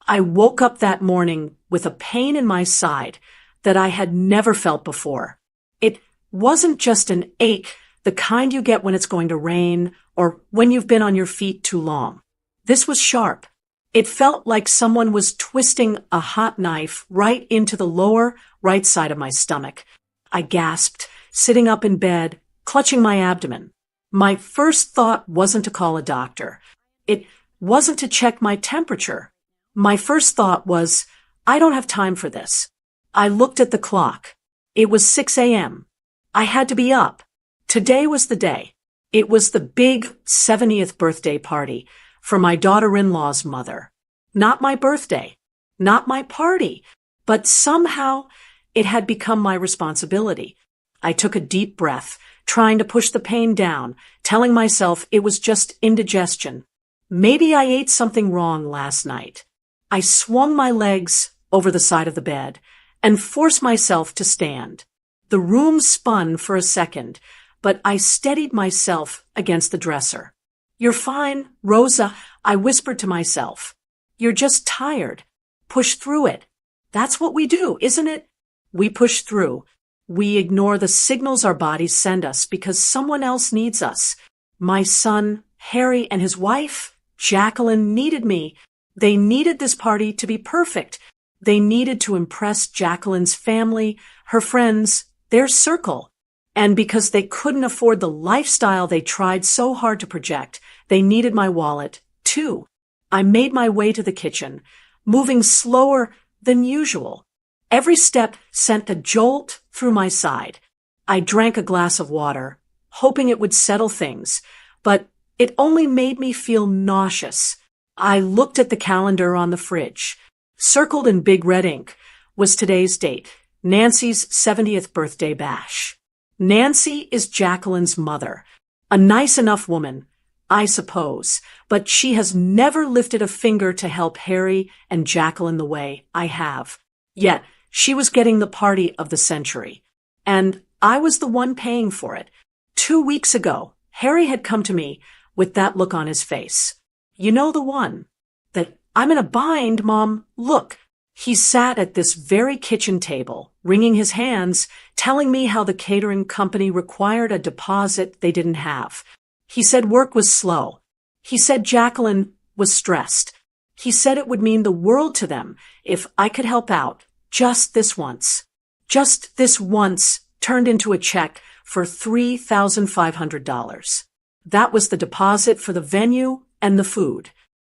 I woke up that morning with a pain in my side that I had never felt before. It wasn't just an ache, the kind you get when it's going to rain or when you've been on your feet too long. This was sharp. It felt like someone was twisting a hot knife right into the lower right side of my stomach. I gasped, sitting up in bed, clutching my abdomen. My first thought wasn't to call a doctor. It wasn't to check my temperature. My first thought was, I don't have time for this. I looked at the clock. It was 6 a.m. I had to be up. Today was the day. It was the big 70th birthday party for my daughter-in-law's mother. Not my birthday, not my party, but somehow it had become my responsibility. I took a deep breath, trying to push the pain down, telling myself it was just indigestion. Maybe I ate something wrong last night. I swung my legs over the side of the bed and forced myself to stand. The room spun for a second, but I steadied myself against the dresser. You're fine, Rosa, I whispered to myself. You're just tired. Push through it. That's what we do, isn't it? We push through. We ignore the signals our bodies send us because someone else needs us. My son, Harry, and his wife, Jacqueline, needed me. They needed this party to be perfect. They needed to impress Jacqueline's family, her friends, their circle. And because they couldn't afford the lifestyle they tried so hard to project, they needed my wallet, too. I made my way to the kitchen, moving slower than usual. Every step sent a jolt through my side. I drank a glass of water, hoping it would settle things, but it only made me feel nauseous. I looked at the calendar on the fridge. Circled in big red ink was today's date, Nancy's 70th birthday bash. Nancy is Jacqueline's mother, a nice enough woman, I suppose, but she has never lifted a finger to help Harry and Jacqueline the way I have. Yet, she was getting the party of the century, and I was the one paying for it. 2 weeks ago, Harry had come to me with that look on his face. You know the one. That I'm in a bind, Mom. Look. He sat at this very kitchen table, wringing his hands, telling me how the catering company required a deposit they didn't have. He said work was slow. He said Jacqueline was stressed. He said it would mean the world to them if I could help out just this once. Just this once turned into a check for $3,500. That was the deposit for the venue and the food.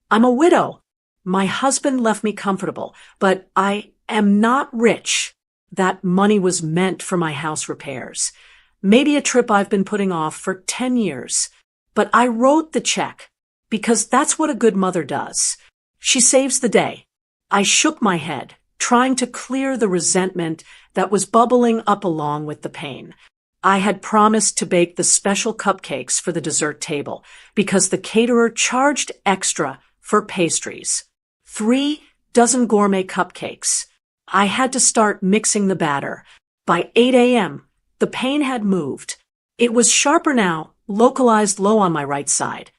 I'm a widow. My husband left me comfortable, but I am not rich. That money was meant for my house repairs. Maybe a trip I've been putting off for 10 years. But I wrote the check because that's what a good mother does. She saves the day. I shook my head, trying to clear the resentment that was bubbling up along with the pain. I had promised to bake the special cupcakes for the dessert table because the caterer charged extra for pastries. 3 dozen gourmet cupcakes. I had to start mixing the batter. By 8 a.m., the pain had moved. It was sharper now, localized low on my right side.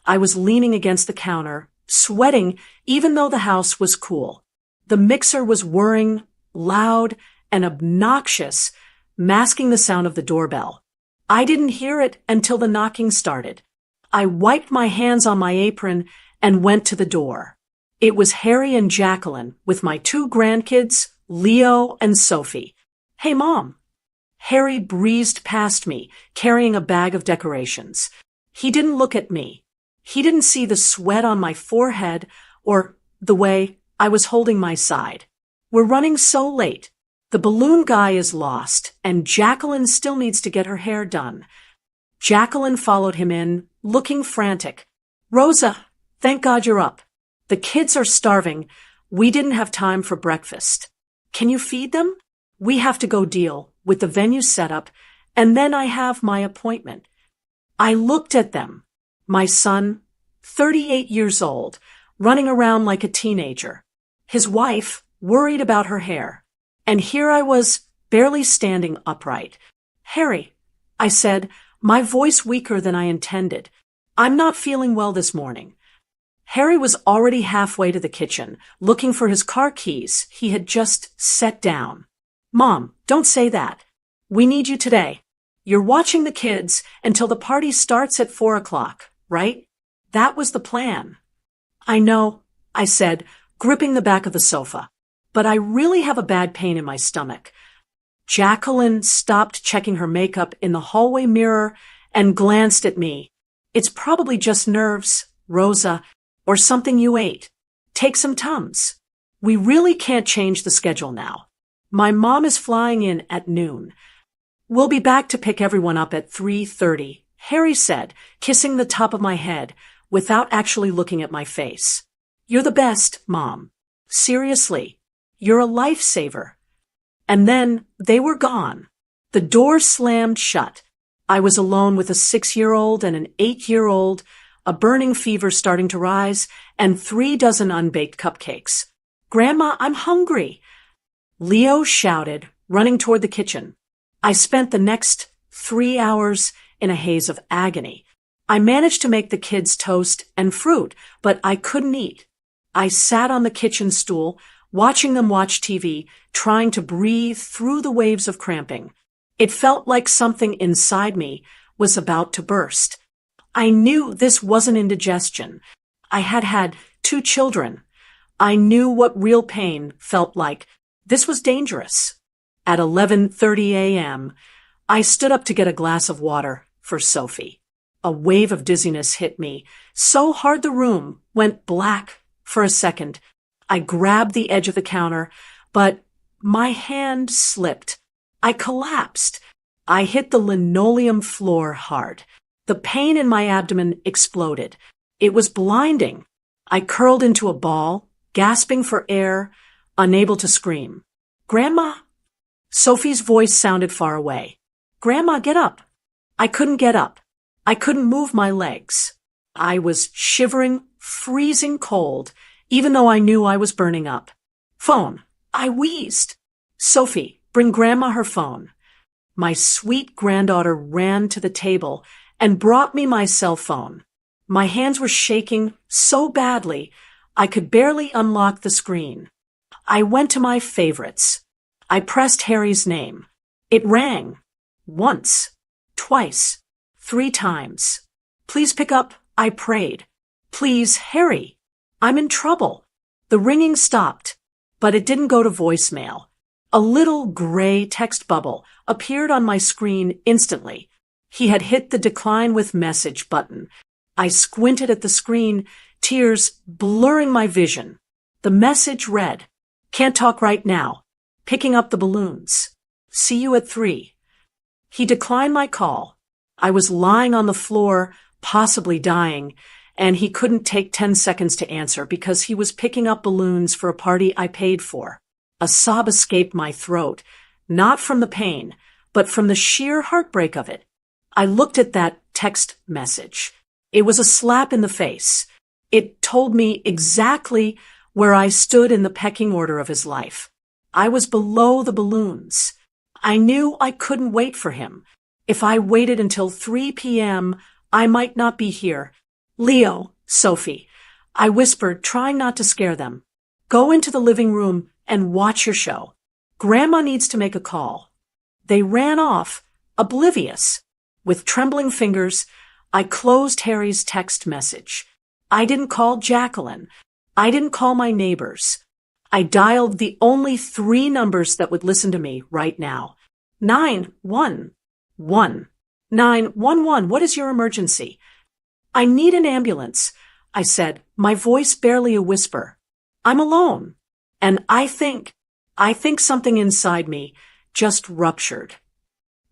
I was leaning against the counter, sweating even though the house was cool. The mixer was whirring, loud and obnoxious, masking the sound of the doorbell. I didn't hear it until the knocking started. I wiped my hands on my apron and went to the door. It was Harry and Jacqueline with my 2 grandkids, Leo and Sophie. Hey, Mom. Harry breezed past me, carrying a bag of decorations. He didn't look at me. He didn't see the sweat on my forehead or the way I was holding my side. We're running so late. The balloon guy is lost, and Jacqueline still needs to get her hair done. Jacqueline followed him in, looking frantic. Rosa, thank God you're up. The kids are starving. We didn't have time for breakfast. Can you feed them? We have to go deal with the venue setup, and then I have my appointment. I looked at them. My son, 38 years old, running around like a teenager. His wife, worried about her hair. And here I was, barely standing upright. Harry, I said, my voice weaker than I intended. I'm not feeling well this morning. Harry was already halfway to the kitchen, looking for his car keys he had just set down. Mom, don't say that. We need you today. You're watching the kids until the party starts at 4 o'clock, right? That was the plan. I know, I said, gripping the back of the sofa. But I really have a bad pain in my stomach. Jacqueline stopped checking her makeup in the hallway mirror and glanced at me. It's probably just nerves, Rosa, or something you ate. Take some Tums. We really can't change the schedule now. My mom is flying in at noon. We'll be back to pick everyone up at 3:30, Harry said, kissing the top of my head without actually looking at my face. You're the best, Mom. Seriously, you're a lifesaver. And then they were gone. The door slammed shut. I was alone with a 6-year-old and an 8-year-old, a burning fever starting to rise, and 3 dozen unbaked cupcakes. Grandma, I'm hungry. Leo shouted, running toward the kitchen. I spent the next 3 hours in a haze of agony. I managed to make the kids toast and fruit, but I couldn't eat. I sat on the kitchen stool, watching them watch TV, trying to breathe through the waves of cramping. It felt like something inside me was about to burst. I knew this wasn't indigestion. I had had 2 children. I knew what real pain felt like. This was dangerous. At 11:30 a.m., I stood up to get a glass of water for Sophie. A wave of dizziness hit me, so hard the room went black for a second. I grabbed the edge of the counter, but my hand slipped. I collapsed. I hit the linoleum floor hard. The pain in my abdomen exploded. It was blinding. I curled into a ball, gasping for air, unable to scream. Grandma? Sophie's voice sounded far away. Grandma, get up. I couldn't get up. I couldn't move my legs. I was shivering, freezing cold, even though I knew I was burning up. Phone. I wheezed. Sophie, bring Grandma her phone. My sweet granddaughter ran to the table and brought me my cell phone. My hands were shaking so badly I could barely unlock the screen. I went to my favorites. I pressed Harry's name. It rang. Once. Twice. 3 times. Please pick up, I prayed. Please, Harry. I'm in trouble. The ringing stopped, but it didn't go to voicemail. A little gray text bubble appeared on my screen instantly. He had hit the decline with message button. I squinted at the screen, tears blurring my vision. The message read, "Can't talk right now. Picking up the balloons. See you at 3. He declined my call. I was lying on the floor, possibly dying, and he couldn't take 10 seconds to answer because he was picking up balloons for a party I paid for. A sob escaped my throat, not from the pain, but from the sheer heartbreak of it. I looked at that text message. It was a slap in the face. It told me exactly where I stood in the pecking order of his life. I was below the balloons. I knew I couldn't wait for him. If I waited until 3 p.m., I might not be here. Leo, Sophie, I whispered, trying not to scare them. Go into the living room and watch your show. Grandma needs to make a call. They ran off, oblivious. With trembling fingers, I closed Harry's text message. I didn't call Jacqueline. I didn't call my neighbors. I dialed the only 3 numbers that would listen to me right now. 911. 911, what is your emergency? I need an ambulance, I said, my voice barely a whisper. I'm alone. And I think something inside me just ruptured.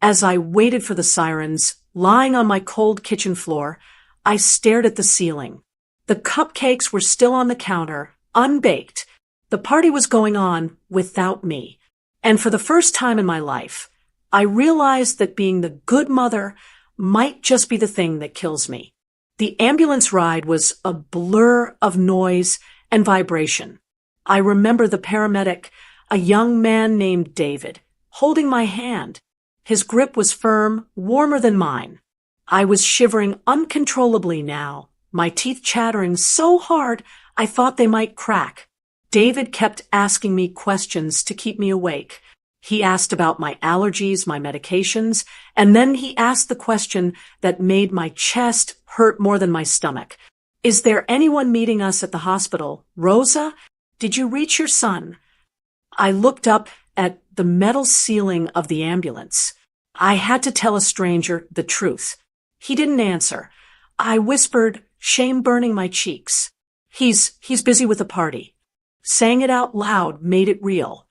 As I waited for the sirens, lying on my cold kitchen floor, I stared at the ceiling. The cupcakes were still on the counter, unbaked. The party was going on without me. And for the first time in my life, I realized that being the good mother might just be the thing that kills me. The ambulance ride was a blur of noise and vibration. I remember the paramedic, a young man named David, holding my hand. His grip was firm, warmer than mine. I was shivering uncontrollably now, my teeth chattering so hard I thought they might crack. David kept asking me questions to keep me awake. He asked about my allergies, my medications, and then he asked the question that made my chest hurt more than my stomach. Is there anyone meeting us at the hospital? Rosa, did you reach your son? I looked up at the metal ceiling of the ambulance. I had to tell a stranger the truth. He didn't answer. I whispered, shame burning my cheeks. He's busy with a party. Saying it out loud made it real.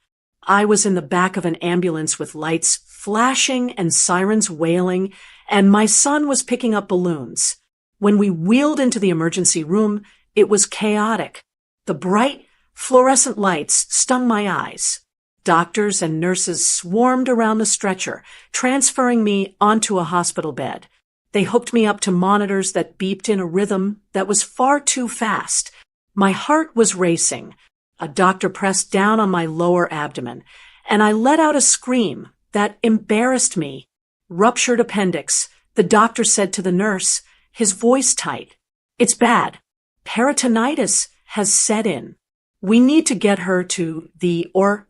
I was in the back of an ambulance with lights flashing and sirens wailing, and my son was picking up balloons. When we wheeled into the emergency room, it was chaotic. The bright, fluorescent lights stung my eyes. Doctors and nurses swarmed around the stretcher, transferring me onto a hospital bed. They hooked me up to monitors that beeped in a rhythm that was far too fast. My heart was racing. A doctor pressed down on my lower abdomen, and I let out a scream that embarrassed me. Ruptured appendix, the doctor said to the nurse, his voice tight. It's bad. Peritonitis has set in. We need to get her to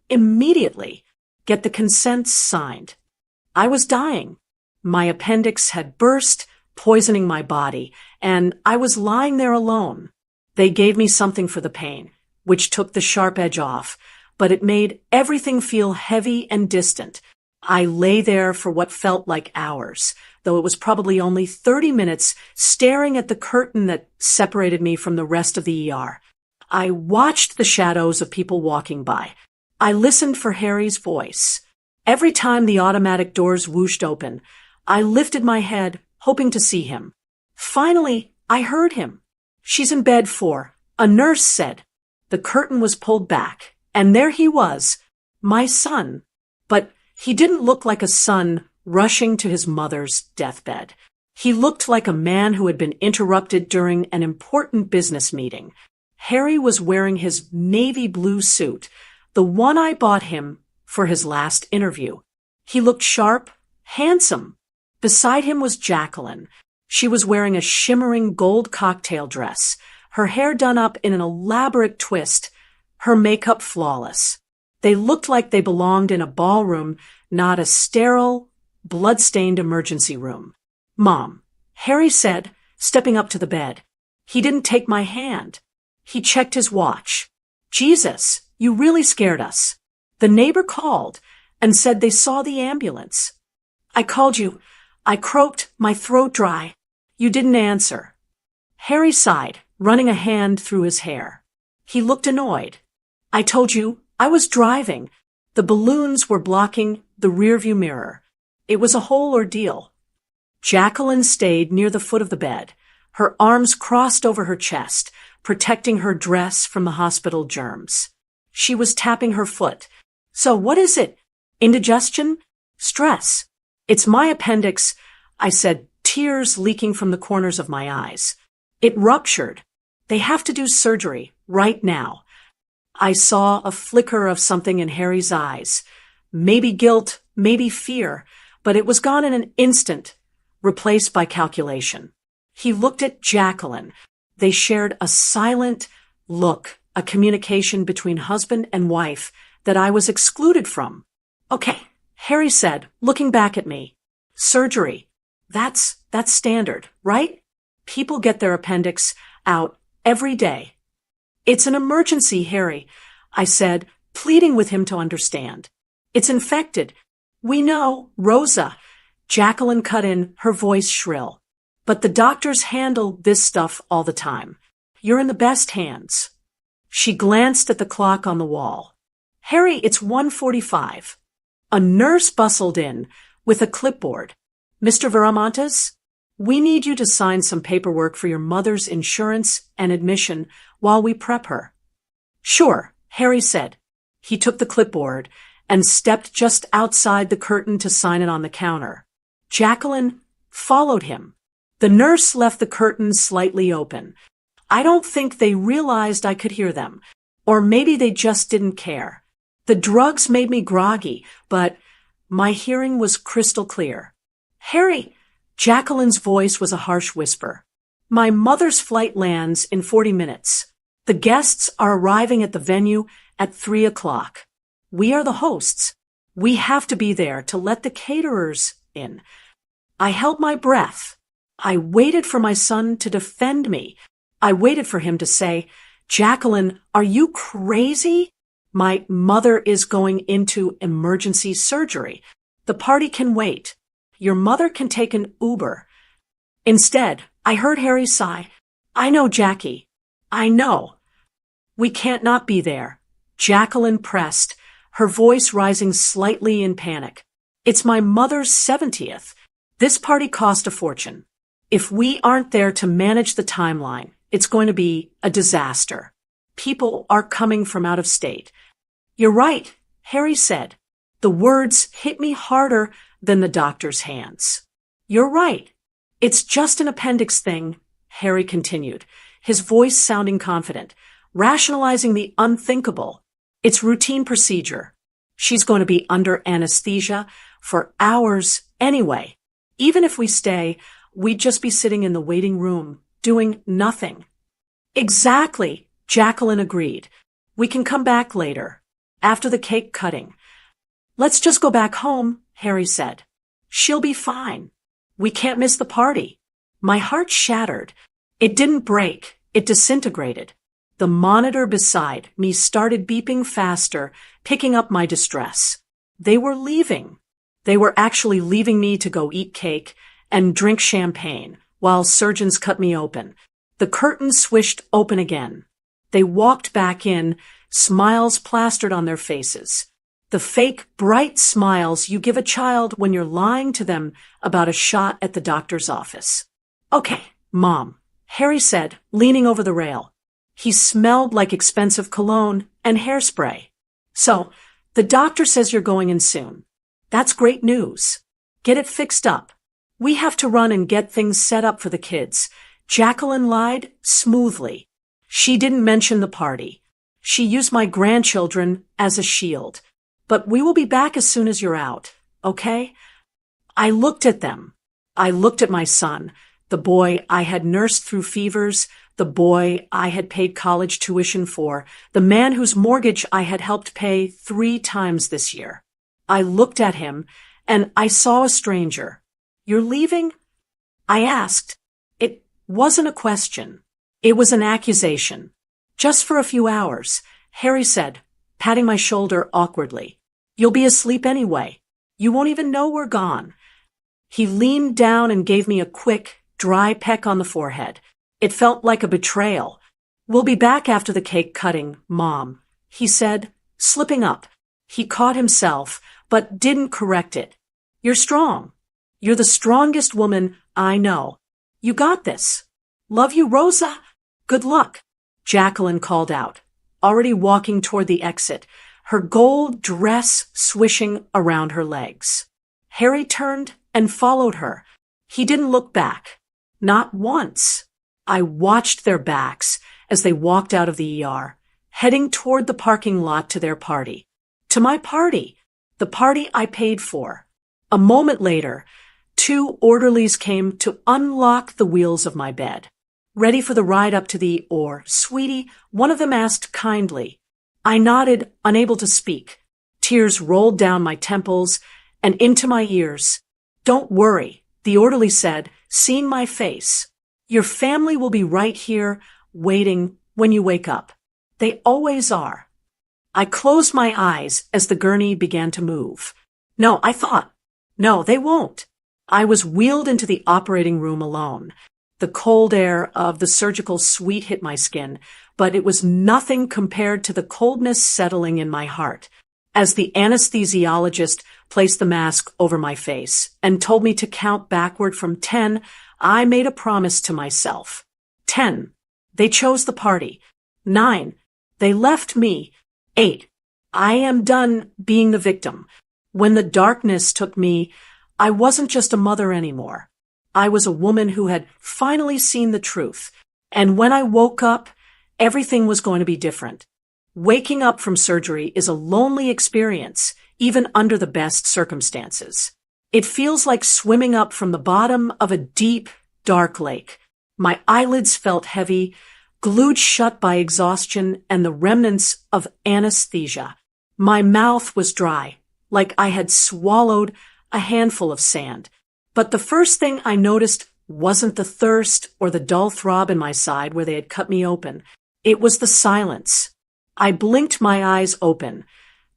immediately get the consents signed. I was dying. My appendix had burst, poisoning my body, and I was lying there alone. They gave me something for the pain, which took the sharp edge off, but it made everything feel heavy and distant. I lay there for what felt like hours, though it was probably only 30 minutes, staring at the curtain that separated me from the rest of the ER. I watched the shadows of people walking by. I listened for Harry's voice. Every time the automatic doors whooshed open, I lifted my head, hoping to see him. Finally, I heard him. She's in bed a nurse said. The curtain was pulled back, and there he was, my son. But he didn't look like a son rushing to his mother's deathbed. He looked like a man who had been interrupted during an important business meeting. Harry was wearing his navy blue suit, the one I bought him for his last interview. He looked sharp, handsome. Beside him was Jacqueline. She was wearing a shimmering gold cocktail dress, her hair done up in an elaborate twist, her makeup flawless. They looked like they belonged in a ballroom, not a sterile, blood-stained emergency room. Mom, Harry said, stepping up to the bed. He didn't take my hand. He checked his watch. Jesus, you really scared us. The neighbor called and said they saw the ambulance. I called you. I croaked, my throat dry. You didn't answer. Harry sighed, running a hand through his hair. He looked annoyed. I told you, I was driving. The balloons were blocking the rearview mirror. It was a whole ordeal. Jacqueline stayed near the foot of the bed, her arms crossed over her chest, protecting her dress from the hospital germs. She was tapping her foot. So what is it? Indigestion? Stress? It's my appendix, I said, tears leaking from the corners of my eyes. It ruptured. They have to do surgery right now. I saw a flicker of something in Harry's eyes. Maybe guilt, maybe fear, but it was gone in an instant, replaced by calculation. He looked at Jacqueline. They shared a silent look, a communication between husband and wife that I was excluded from. Okay, Harry said, looking back at me. Surgery. That's standard, right? People get their appendix out every day. It's an emergency, Harry, I said, pleading with him to understand. It's infected. We know, Rosa. Jacqueline cut in, her voice shrill. But the doctors handle this stuff all the time. You're in the best hands. She glanced at the clock on the wall. Harry, it's 1:45. A nurse bustled in with a clipboard. Mr. Viramontes, we need you to sign some paperwork for your mother's insurance and admission while we prep her. Sure, Harry said. He took the clipboard and stepped just outside the curtain to sign it on the counter. Jacqueline followed him. The nurse left the curtain slightly open. I don't think they realized I could hear them, or maybe they just didn't care. The drugs made me groggy, but my hearing was crystal clear. Harry, Jacqueline's voice was a harsh whisper. My mother's flight lands in 40 minutes. The guests are arriving at the venue at 3 o'clock. We are the hosts. We have to be there to let the caterers in. I held my breath. I waited for my son to defend me. I waited for him to say, "Jacqueline, are you crazy? My mother is going into emergency surgery. The party can wait. Your mother can take an Uber." Instead, I heard Harry sigh. "I know, Jackie. I know." "We can't not be there," Jacqueline pressed, her voice rising slightly in panic. "It's my mother's 70th. This party cost a fortune. If we aren't there to manage the timeline, it's going to be a disaster. People are coming from out of state." "You're right," Harry said. The words hit me harder than the doctor's hands. "You're right. It's just an appendix thing," Harry continued, his voice sounding confident, rationalizing the unthinkable. "It's routine procedure. She's going to be under anesthesia for hours anyway. Even if we stay, we'd just be sitting in the waiting room, doing nothing." "Exactly," Jacqueline agreed. "We can come back later, after the cake cutting." "Let's just go back home," Harry said. "She'll be fine. We can't miss the party." My heart shattered. It didn't break. It disintegrated. The monitor beside me started beeping faster, picking up my distress. They were leaving. They were actually leaving me to go eat cake and drink champagne while surgeons cut me open. The curtain swished open again. They walked back in, smiles plastered on their faces. The fake, bright smiles you give a child when you're lying to them about a shot at the doctor's office. "Okay, Mom," Harry said, leaning over the rail. He smelled like expensive cologne and hairspray. "So, the doctor says you're going in soon. That's great news. Get it fixed up. We have to run and get things set up for the kids." Jacqueline lied smoothly. She didn't mention the party. She used my grandchildren as a shield. "But we will be back as soon as you're out, okay?" I looked at them. I looked at my son, the boy I had nursed through fevers, the boy I had paid college tuition for, the man whose mortgage I had helped pay 3 times this year. I looked at him, and I saw a stranger. "You're leaving?" I asked. It wasn't a question. It was an accusation. "Just for a few hours," Harry said, patting my shoulder awkwardly. "You'll be asleep anyway. You won't even know we're gone." He leaned down and gave me a quick, dry peck on the forehead. It felt like a betrayal. "We'll be back after the cake cutting, Mom," he said, slipping up. He caught himself, but didn't correct it. "You're strong. You're the strongest woman I know. You got this. Love you, Rosa. Good luck," Jacqueline called out, already walking toward the exit, her gold dress swishing around her legs. Harry turned and followed her. He didn't look back. Not once. I watched their backs as they walked out of the ER, heading toward the parking lot to their party. To my party. The party I paid for. A moment later, 2 orderlies came to unlock the wheels of my bed. "Ready for the ride up to the OR, sweetie?" one of them asked kindly. I nodded, unable to speak. Tears rolled down my temples and into my ears. "Don't worry," the orderly said, seeing my face. "Your family will be right here, waiting when you wake up. They always are." I closed my eyes as the gurney began to move. No, I thought. No, they won't. I was wheeled into the operating room alone. The cold air of the surgical suite hit my skin, but it was nothing compared to the coldness settling in my heart. As the anesthesiologist placed the mask over my face and told me to count backward from 10, I made a promise to myself. 10. They chose the party. 9. They left me. 8. I am done being the victim. When the darkness took me, I wasn't just a mother anymore. I was a woman who had finally seen the truth. And when I woke up, everything was going to be different. Waking up from surgery is a lonely experience, even under the best circumstances. It feels like swimming up from the bottom of a deep, dark lake. My eyelids felt heavy, glued shut by exhaustion and the remnants of anesthesia. My mouth was dry, like I had swallowed a handful of sand. But the first thing I noticed wasn't the thirst or the dull throb in my side where they had cut me open. It was the silence. I blinked my eyes open,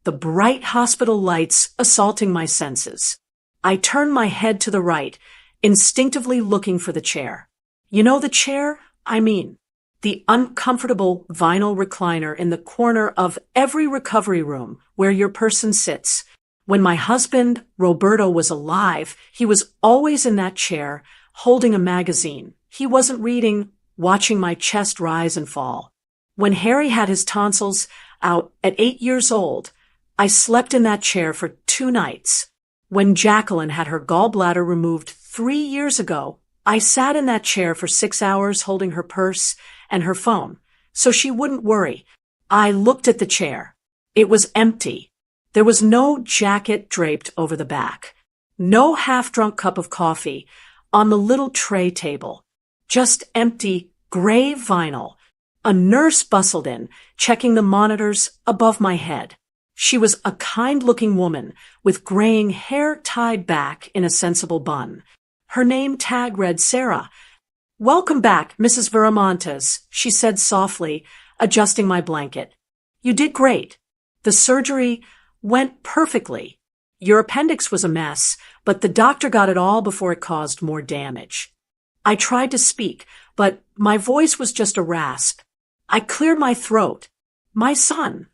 the bright hospital lights assaulting my senses. I turned my head to the right, instinctively looking for the chair. You know the chair? I mean, the uncomfortable vinyl recliner in the corner of every recovery room where your person sits. When my husband, Roberto, was alive, he was always in that chair, holding a magazine. He wasn't reading, watching my chest rise and fall. When Harry had his tonsils out at 8 years old, I slept in that chair for 2 nights. When Jacqueline had her gallbladder removed 3 years ago, I sat in that chair for 6 hours holding her purse and her phone, so she wouldn't worry. I looked at the chair. It was empty. There was no jacket draped over the back, no half-drunk cup of coffee on the little tray table, just empty gray vinyl. A nurse bustled in, checking the monitors above my head. She was a kind-looking woman with graying hair tied back in a sensible bun. Her name tag read Sarah. "Welcome back, Mrs. Viramontes," she said softly, adjusting my blanket. "You did great. The surgery went perfectly. Your appendix was a mess, but the doctor got it all before it caused more damage." I tried to speak, but my voice was just a rasp. I cleared my throat. "My son."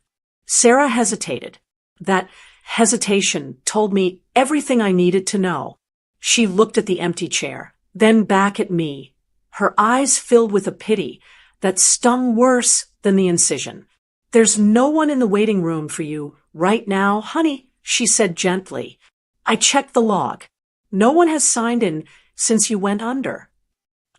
Sarah hesitated. That hesitation told me everything I needed to know. She looked at the empty chair, then back at me, her eyes filled with a pity that stung worse than the incision. "There's no one in the waiting room for you right now, honey," she said gently. I checked the log. "No one has signed in since you went under."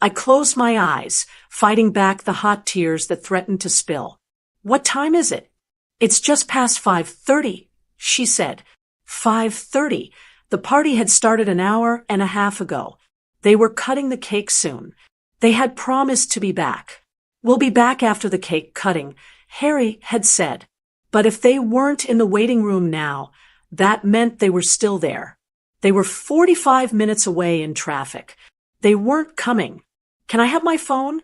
I closed my eyes, fighting back the hot tears that threatened to spill. "What time is it?" "It's just past 5:30, she said. 5:30. The party had started an hour and a half ago. They were cutting the cake soon. They had promised to be back. "We'll be back after the cake cutting," Harry had said. But if they weren't in the waiting room now, that meant they were still there. They were 45 minutes away in traffic. They weren't coming. "Can I have my phone?"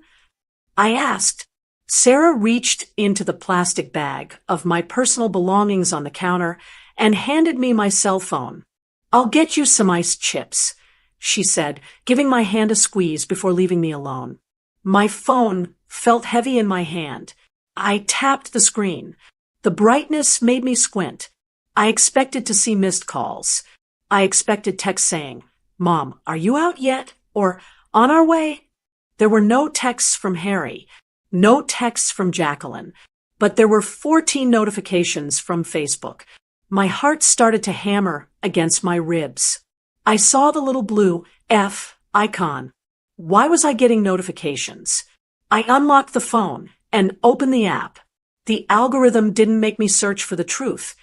I asked. Sarah reached into the plastic bag of my personal belongings on the counter and handed me my cell phone. "I'll get you some iced chips," she said, giving my hand a squeeze before leaving me alone. My phone felt heavy in my hand. I tapped the screen. The brightness made me squint. I expected to see missed calls. I expected texts saying, "Mom, are you out yet?" or "On our way?" There were no texts from Harry, no texts from Jacqueline, but there were 14 notifications from Facebook. My heart started to hammer against my ribs. I saw the little blue F icon. Why was I getting notifications? I unlocked the phone and opened the app. The algorithm didn't make me search for the truth.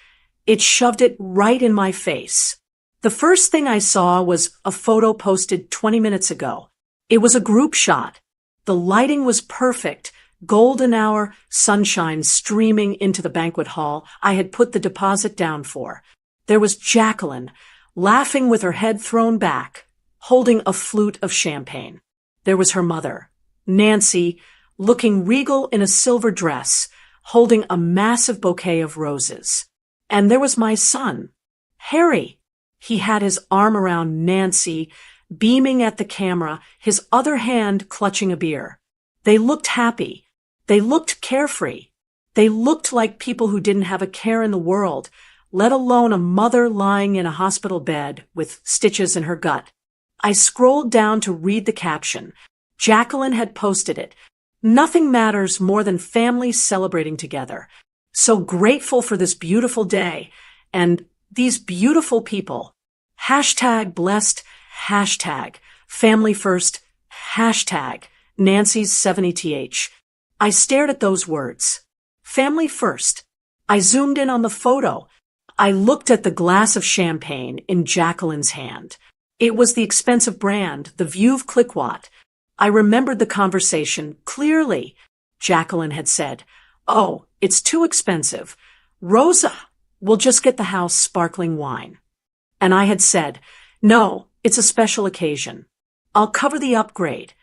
It shoved it right in my face. The first thing I saw was a photo posted 20 minutes ago. It was a group shot. The lighting was perfect, golden hour sunshine streaming into the banquet hall I had put the deposit down for. There was Jacqueline, laughing with her head thrown back, holding a flute of champagne. There was her mother, Nancy, looking regal in a silver dress, holding a massive bouquet of roses. And there was my son, Harry. He had his arm around Nancy, beaming at the camera, his other hand clutching a beer. They looked happy. They looked carefree. They looked like people who didn't have a care in the world, let alone a mother lying in a hospital bed with stitches in her gut. I scrolled down to read the caption. Jacqueline had posted it. "Nothing matters more than families celebrating together. So grateful for this beautiful day and these beautiful people. Hashtag blessed, hashtag family first, hashtag Nancy's 70th. I stared at those words. Family first. I zoomed in on the photo. I looked at the glass of champagne in Jacqueline's hand. It was the expensive brand, the Veuve Clicquot. I remembered the conversation clearly. Jacqueline had said, "Oh, it's too expensive. Rosa will just get the house sparkling wine." And I had said, "No, it's a special occasion. I'll cover the upgrade."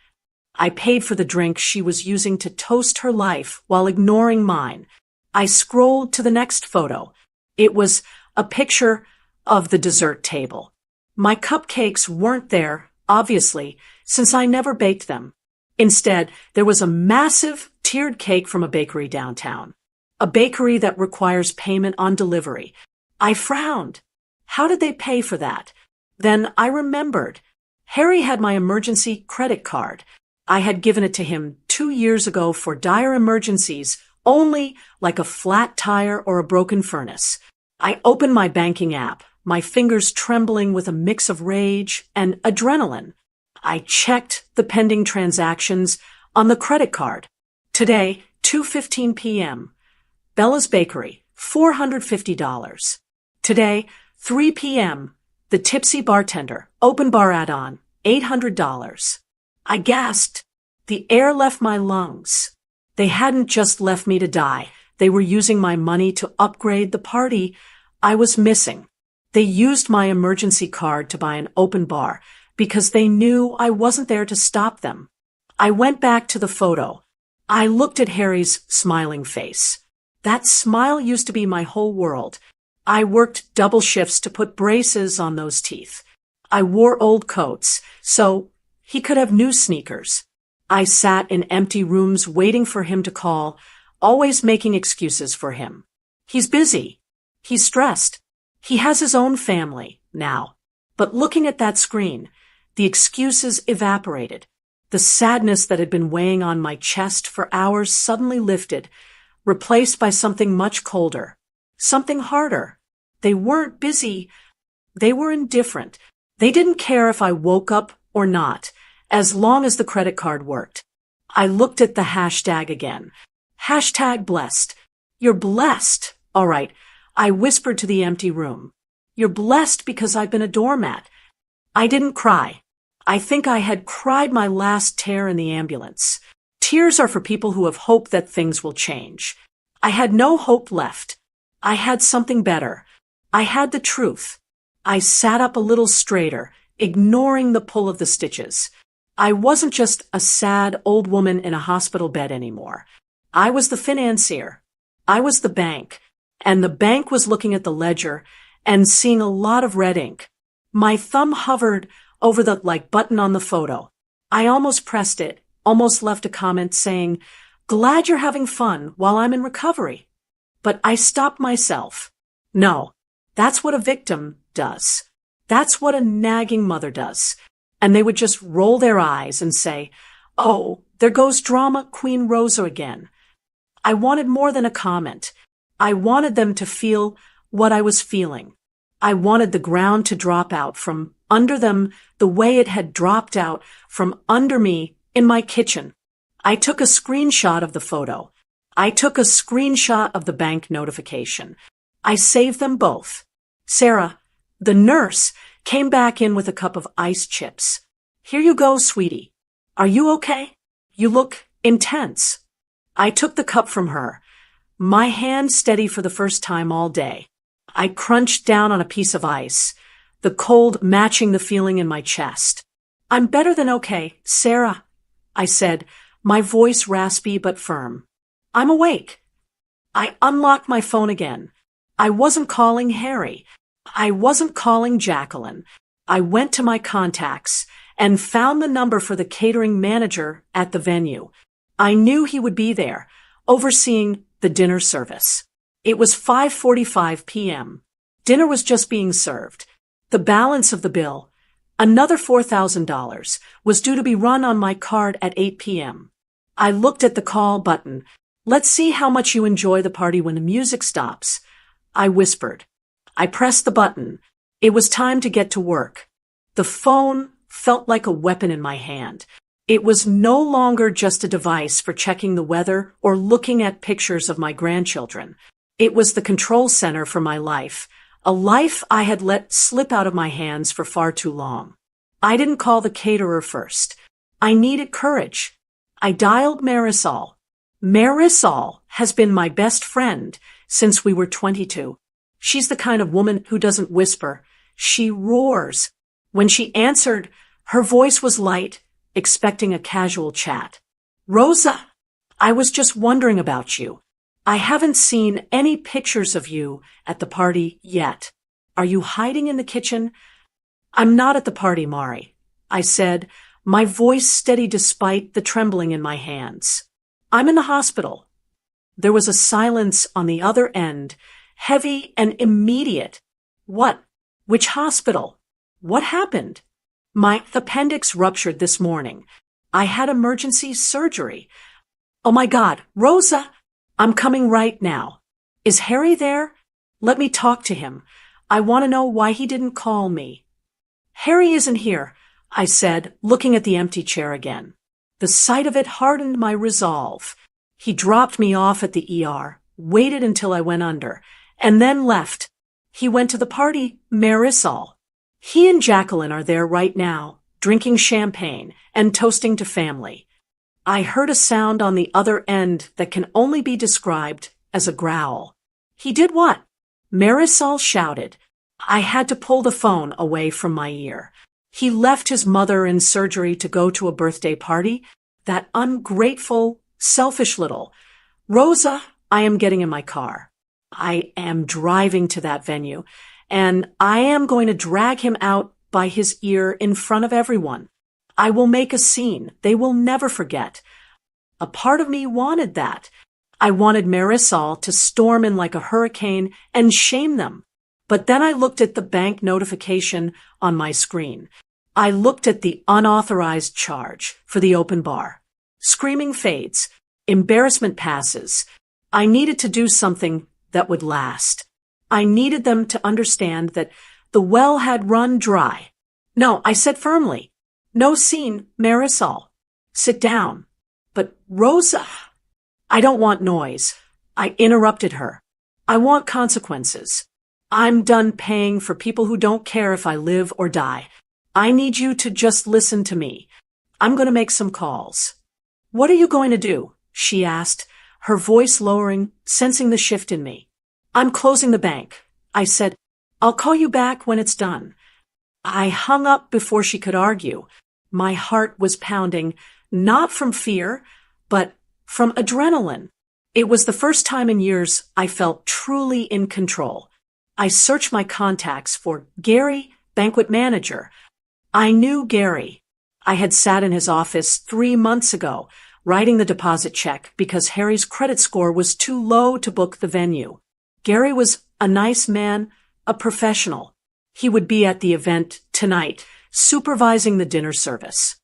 I paid for the drink she was using to toast her life while ignoring mine. I scrolled to the next photo. It was a picture of the dessert table. My cupcakes weren't there, obviously, since I never baked them. Instead, there was a massive tiered cake from a bakery downtown. A bakery that requires payment on delivery. I frowned. How did they pay for that? Then I remembered. Harry had my emergency credit card. I had given it to him 2 years ago for dire emergencies, only like a flat tire or a broken furnace. I opened my banking app, my fingers trembling with a mix of rage and adrenaline. I checked the pending transactions on the credit card. Today, 2:15 p.m. Bella's Bakery, $450. Today, 3 p.m. The Tipsy Bartender, open bar add-on, $800. I gasped. The air left my lungs. They hadn't just left me to die. They were using my money to upgrade the party I was missing. They used my emergency card to buy an open bar because they knew I wasn't there to stop them. I went back to the photo. I looked at Harry's smiling face. That smile used to be my whole world. I worked double shifts to put braces on those teeth. I wore old coats, so he could have new sneakers. I sat in empty rooms waiting for him to call, always making excuses for him. He's busy. He's stressed. He has his own family now. But looking at that screen, the excuses evaporated. The sadness that had been weighing on my chest for hours suddenly lifted, replaced by something much colder, something harder. They weren't busy. They were indifferent. They didn't care if I woke up or not, as long as the credit card worked. I looked at the hashtag again. Hashtag blessed. You're blessed. All right. I whispered to the empty room. You're blessed because I've been a doormat. I didn't cry. I think I had cried my last tear in the ambulance. Tears are for people who have hope that things will change. I had no hope left. I had something better. I had the truth. I sat up a little straighter, ignoring the pull of the stitches. I wasn't just a sad old woman in a hospital bed anymore. I was the financier. I was the bank. And the bank was looking at the ledger and seeing a lot of red ink. My thumb hovered over the like button on the photo. I almost pressed it, almost left a comment saying, "Glad you're having fun while I'm in recovery." But I stopped myself. No, that's what a victim does. That's what a nagging mother does. And they would just roll their eyes and say, "Oh, there goes drama queen Rosa again." I wanted more than a comment. I wanted them to feel what I was feeling. I wanted the ground to drop out from under them the way it had dropped out from under me in my kitchen. I took a screenshot of the photo. I took a screenshot of the bank notification. I saved them both. Sarah, the nurse, came back in with a cup of ice chips. "Here you go, sweetie. Are you okay? You look intense." I took the cup from her, my hand steady for the first time all day. I crunched down on a piece of ice, the cold matching the feeling in my chest. "I'm better than okay, Sarah," I said, my voice raspy but firm. "I'm awake." I unlocked my phone again. I wasn't calling Harry. I wasn't calling Jacqueline. I went to my contacts and found the number for the catering manager at the venue. I knew he would be there, overseeing the dinner service. It was 5:45 p.m. Dinner was just being served. The balance of the bill, another $4,000, was due to be run on my card at 8 p.m. I looked at the call button. "Let's see how much you enjoy the party when the music stops," I whispered. I pressed the button. It was time to get to work. The phone felt like a weapon in my hand. It was no longer just a device for checking the weather or looking at pictures of my grandchildren. It was the control center for my life, a life I had let slip out of my hands for far too long. I didn't call the caterer first. I needed courage. I dialed Marisol. Marisol has been my best friend since we were 22. She's the kind of woman who doesn't whisper. She roars. When she answered, her voice was light, expecting a casual chat. Rosa, I was just wondering about you. I haven't seen any pictures of you at the party yet. Are you hiding in the kitchen? I'm not at the party, Mari, I said, my voice steady despite the trembling in my hands. I'm in the hospital. There was a silence on the other end, heavy and immediate. What? Which hospital? What happened? My appendix ruptured this morning. I had emergency surgery. Oh my God, Rosa, I'm coming right now. Is Harry there? Let me talk to him. I want to know why he didn't call me. Harry isn't here, I said, looking at the empty chair again. The sight of it hardened my resolve. He dropped me off at the ER, waited until I went under, and then left. He went to the party, Marisol. He and Jacqueline are there right now, drinking champagne and toasting to family. I heard a sound on the other end that can only be described as a growl. He did what? Marisol shouted. I had to pull the phone away from my ear. He left his mother in surgery to go to a birthday party? That ungrateful, selfish little. Rosa, I am getting in my car. I am driving to that venue, and I am going to drag him out by his ear in front of everyone. I will make a scene they will never forget. A part of me wanted that. I wanted Marisol to storm in like a hurricane and shame them. But then I looked at the bank notification on my screen. I looked at the unauthorized charge for the open bar. Screaming fades. Embarrassment passes. I needed to do something that would last. I needed them to understand that the well had run dry. No, I said firmly. No scene, Marisol. Sit down. But Rosa, I don't want noise. I interrupted her. I want consequences. I'm done paying for people who don't care if I live or die. I need you to just listen to me. I'm going to make some calls. What are you going to do? She asked, her voice lowering, sensing the shift in me. I'm closing the bank. I said, I'll call you back when it's done. I hung up before she could argue. My heart was pounding, not from fear, but from adrenaline. It was the first time in years I felt truly in control. I searched my contacts for Gary, banquet manager. I knew Gary. I had sat in his office 3 months ago, writing the deposit check because Harry's credit score was too low to book the venue. Gary was a nice man, a professional. He would be at the event tonight, supervising the dinner service.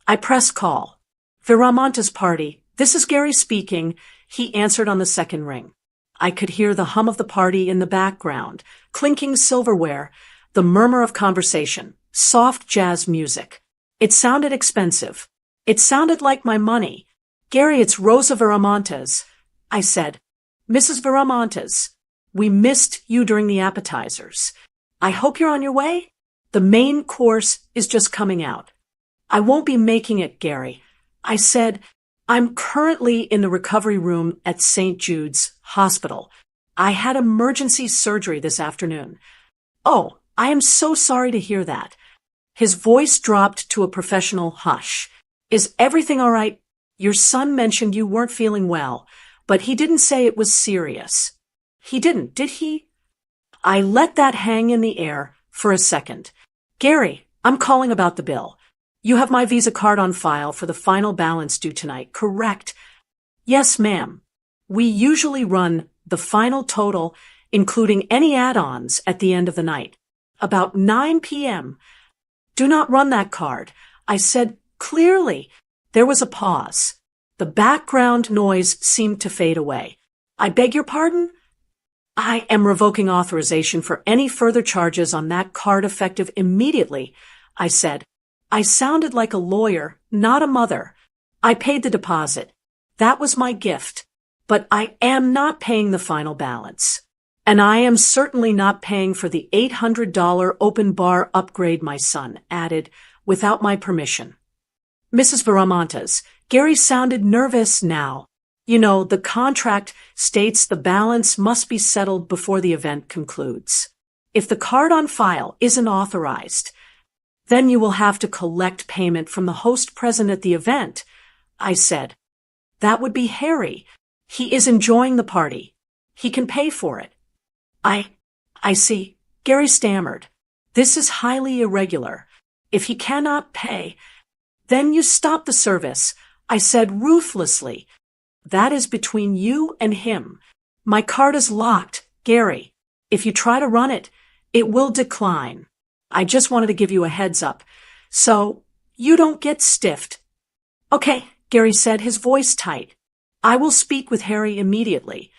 I pressed call. Viramontes party. This is Gary speaking. He answered on the second ring. I could hear the hum of the party in the background, clinking silverware, the murmur of conversation, soft jazz music. It sounded expensive. It sounded like my money. Gary, it's Rosa Viramontes. I said, Mrs. Viramontes, we missed you during the appetizers. I hope you're on your way. The main course is just coming out. I won't be making it, Gary. I said, I'm currently in the recovery room at St. Jude's Hospital. I had emergency surgery this afternoon. Oh, I am so sorry to hear that. His voice dropped to a professional hush. Is everything all right? Your son mentioned you weren't feeling well, but he didn't say it was serious. He didn't, did he? I let that hang in the air for a second. Gary, I'm calling about the bill. You have my Visa card on file for the final balance due tonight, correct? Yes, ma'am. We usually run the final total, including any add-ons, at the end of the night. About 9 p.m. Do not run that card. I said clearly. There was a pause. The background noise seemed to fade away. I beg your pardon? I am revoking authorization for any further charges on that card effective immediately, I said. I sounded like a lawyer, not a mother. I paid the deposit. That was my gift. But I am not paying the final balance. And I am certainly not paying for the $800 open bar upgrade my son added without my permission. Mrs. Viramontes, Gary sounded nervous now. You know, the contract states the balance must be settled before the event concludes. If the card on file isn't authorized, then you will have to collect payment from the host present at the event, I said. That would be Harry. He is enjoying the party. He can pay for it. I see, Gary stammered. This is highly irregular. If he cannot pay, then you stop the service, I said ruthlessly. That is between you and him. My card is locked, Gary. If you try to run it, it will decline. I just wanted to give you a heads up, so you don't get stiffed. Okay, Gary said, his voice tight. I will speak with Harry immediately.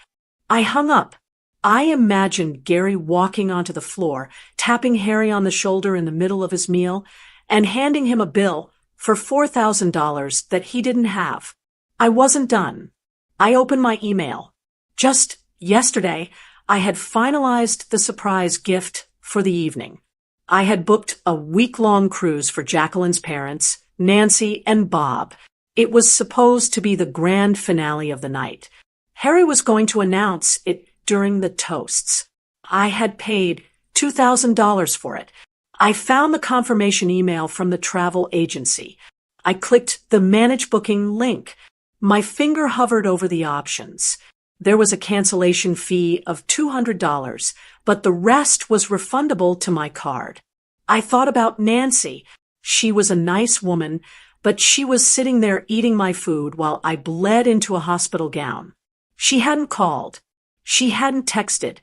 I hung up. I imagined Gary walking onto the floor, tapping Harry on the shoulder in the middle of his meal, and handing him a bill for $4,000 that he didn't have. I wasn't done. I opened my email. Just yesterday, I had finalized the surprise gift for the evening. I had booked a week-long cruise for Jacqueline's parents, Nancy, and Bob. It was supposed to be the grand finale of the night. Harry was going to announce it during the toasts. I had paid $2,000 for it. I found the confirmation email from the travel agency. I clicked the Manage Booking link. My finger hovered over the options. There was a cancellation fee of $200, but the rest was refundable to my card. I thought about Nancy. She was a nice woman, but she was sitting there eating my food while I bled into a hospital gown. She hadn't called. She hadn't texted.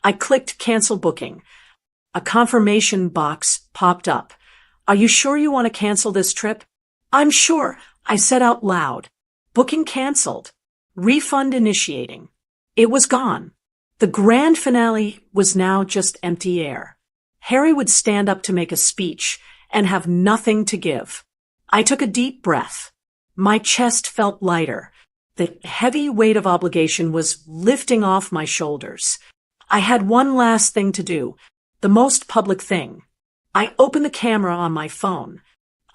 I clicked Cancel Booking. A confirmation box popped up. Are you sure you want to cancel this trip? I'm sure, I said out loud. Booking canceled. Refund initiating. It was gone. The grand finale was now just empty air. Harry would stand up to make a speech and have nothing to give. I took a deep breath. My chest felt lighter. The heavy weight of obligation was lifting off my shoulders. I had one last thing to do, the most public thing. I opened the camera on my phone.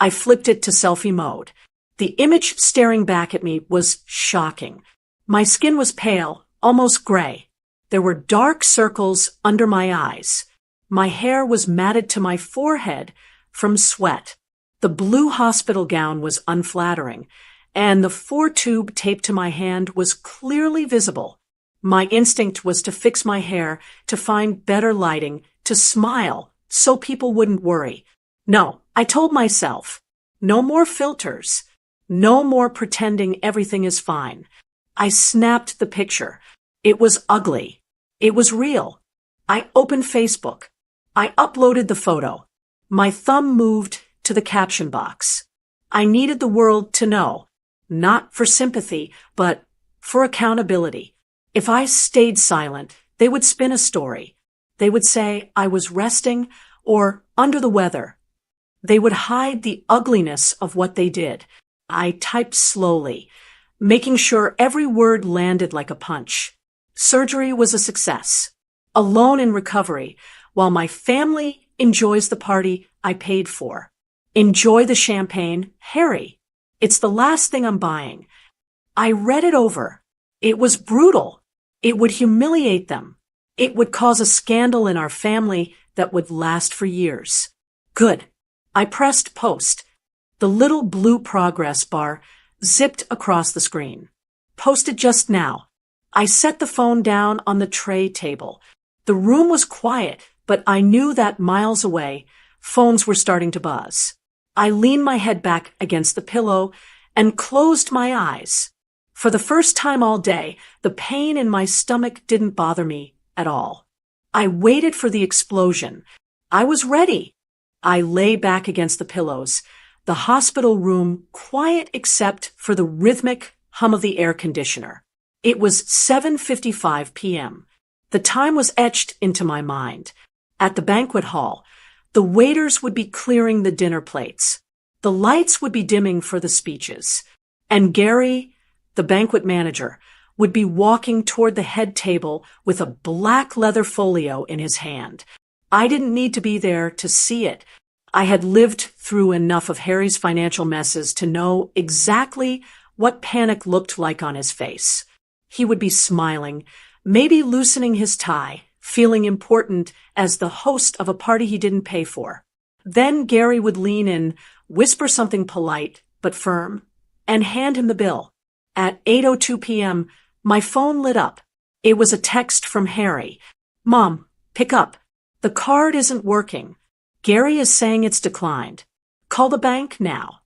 I flipped it to selfie mode. The image staring back at me was shocking. My skin was pale, almost gray. There were dark circles under my eyes. My hair was matted to my forehead from sweat. The blue hospital gown was unflattering, and the 4-tube taped to my hand was clearly visible. My instinct was to fix my hair, to find better lighting, to smile, so people wouldn't worry. No, I told myself, no more filters, no more pretending everything is fine. I snapped the picture. It was ugly. It was real. I opened Facebook. I uploaded the photo. My thumb moved to the caption box. I needed the world to know. Not for sympathy, but for accountability. If I stayed silent, they would spin a story. They would say I was resting or under the weather. They would hide the ugliness of what they did. I typed slowly, making sure every word landed like a punch. Surgery was a success. Alone in recovery, while my family enjoys the party I paid for. Enjoy the champagne, Harry. It's the last thing I'm buying. I read it over. It was brutal. It would humiliate them. It would cause a scandal in our family that would last for years. Good. I pressed post. The little blue progress bar zipped across the screen. Posted just now. I set the phone down on the tray table. The room was quiet, but I knew that miles away, phones were starting to buzz. I leaned my head back against the pillow and closed my eyes. For the first time all day, the pain in my stomach didn't bother me at all. I waited for the explosion. I was ready. I lay back against the pillows, the hospital room quiet except for the rhythmic hum of the air conditioner. It was 7:55 p.m. The time was etched into my mind. At the banquet hall, the waiters would be clearing the dinner plates. The lights would be dimming for the speeches. And Gary, the banquet manager, would be walking toward the head table with a black leather folio in his hand. I didn't need to be there to see it. I had lived through enough of Harry's financial messes to know exactly what panic looked like on his face. He would be smiling, maybe loosening his tie, feeling important as the host of a party he didn't pay for. Then Gary would lean in, whisper something polite but firm, and hand him the bill. At 8:02 p.m., my phone lit up. It was a text from Harry. "Mom, pick up. The card isn't working. Gary is saying it's declined. Call the bank now."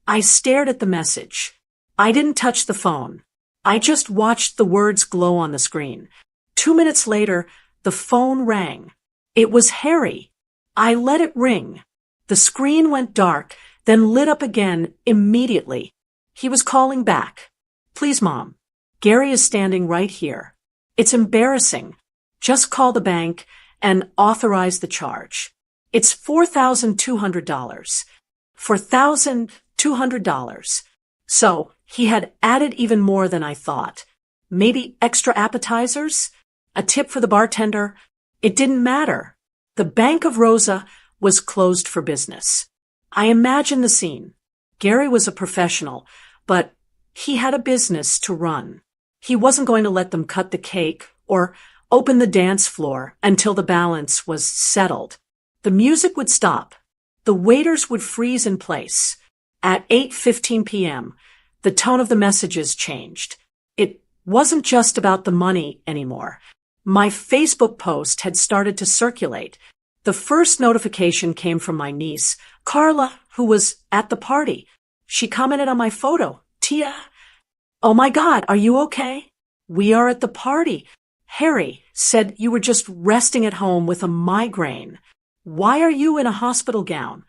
I stared at the message. I didn't touch the phone. I just watched the words glow on the screen. 2 minutes later, the phone rang. It was Harry. I let it ring. The screen went dark, then lit up again immediately. He was calling back. "Please, Mom. Gary is standing right here. It's embarrassing. Just call the bank and authorize the charge. It's $4,200. $4,200. So he had added even more than I thought. Maybe extra appetizers? A tip for the bartender? It didn't matter. The Bank of Rosa was closed for business. I imagined the scene. Gary was a professional, but he had a business to run. He wasn't going to let them cut the cake or open the dance floor until the balance was settled. The music would stop. The waiters would freeze in place. At 8:15 p.m., the tone of the messages changed. It wasn't just about the money anymore. My Facebook post had started to circulate. The first notification came from my niece, Carla, who was at the party. She commented on my photo. "Tia, oh my God, are you okay? We are at the party. Harry said you were just resting at home with a migraine. Why are you in a hospital gown?"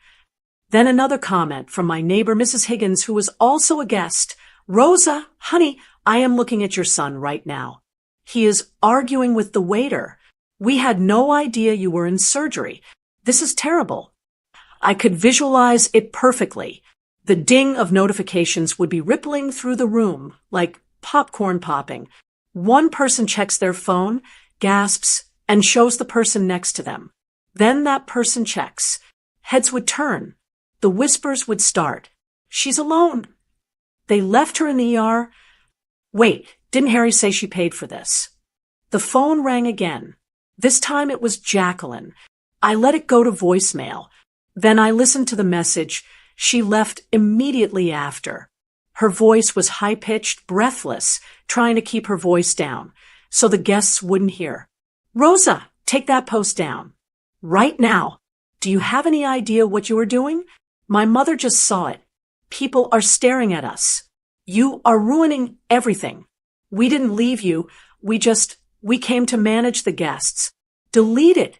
Then another comment from my neighbor, Mrs. Higgins, who was also a guest. "Rosa, honey, I am looking at your son right now. He is arguing with the waiter. We had no idea you were in surgery. This is terrible." I could visualize it perfectly. The ding of notifications would be rippling through the room like popcorn popping. One person checks their phone, gasps, and shows the person next to them. Then that person checks. Heads would turn. The whispers would start. "She's alone. They left her in the ER. Wait, didn't Harry say she paid for this?" The phone rang again. This time it was Jacqueline. I let it go to voicemail. Then I listened to the message. She left immediately after. Her voice was high-pitched, breathless, trying to keep her voice down so the guests wouldn't hear. "Rosa, take that post down. Right now. Do you have any idea what you are doing? My mother just saw it. People are staring at us. You are ruining everything. We didn't leave you. We came to manage the guests. Delete it."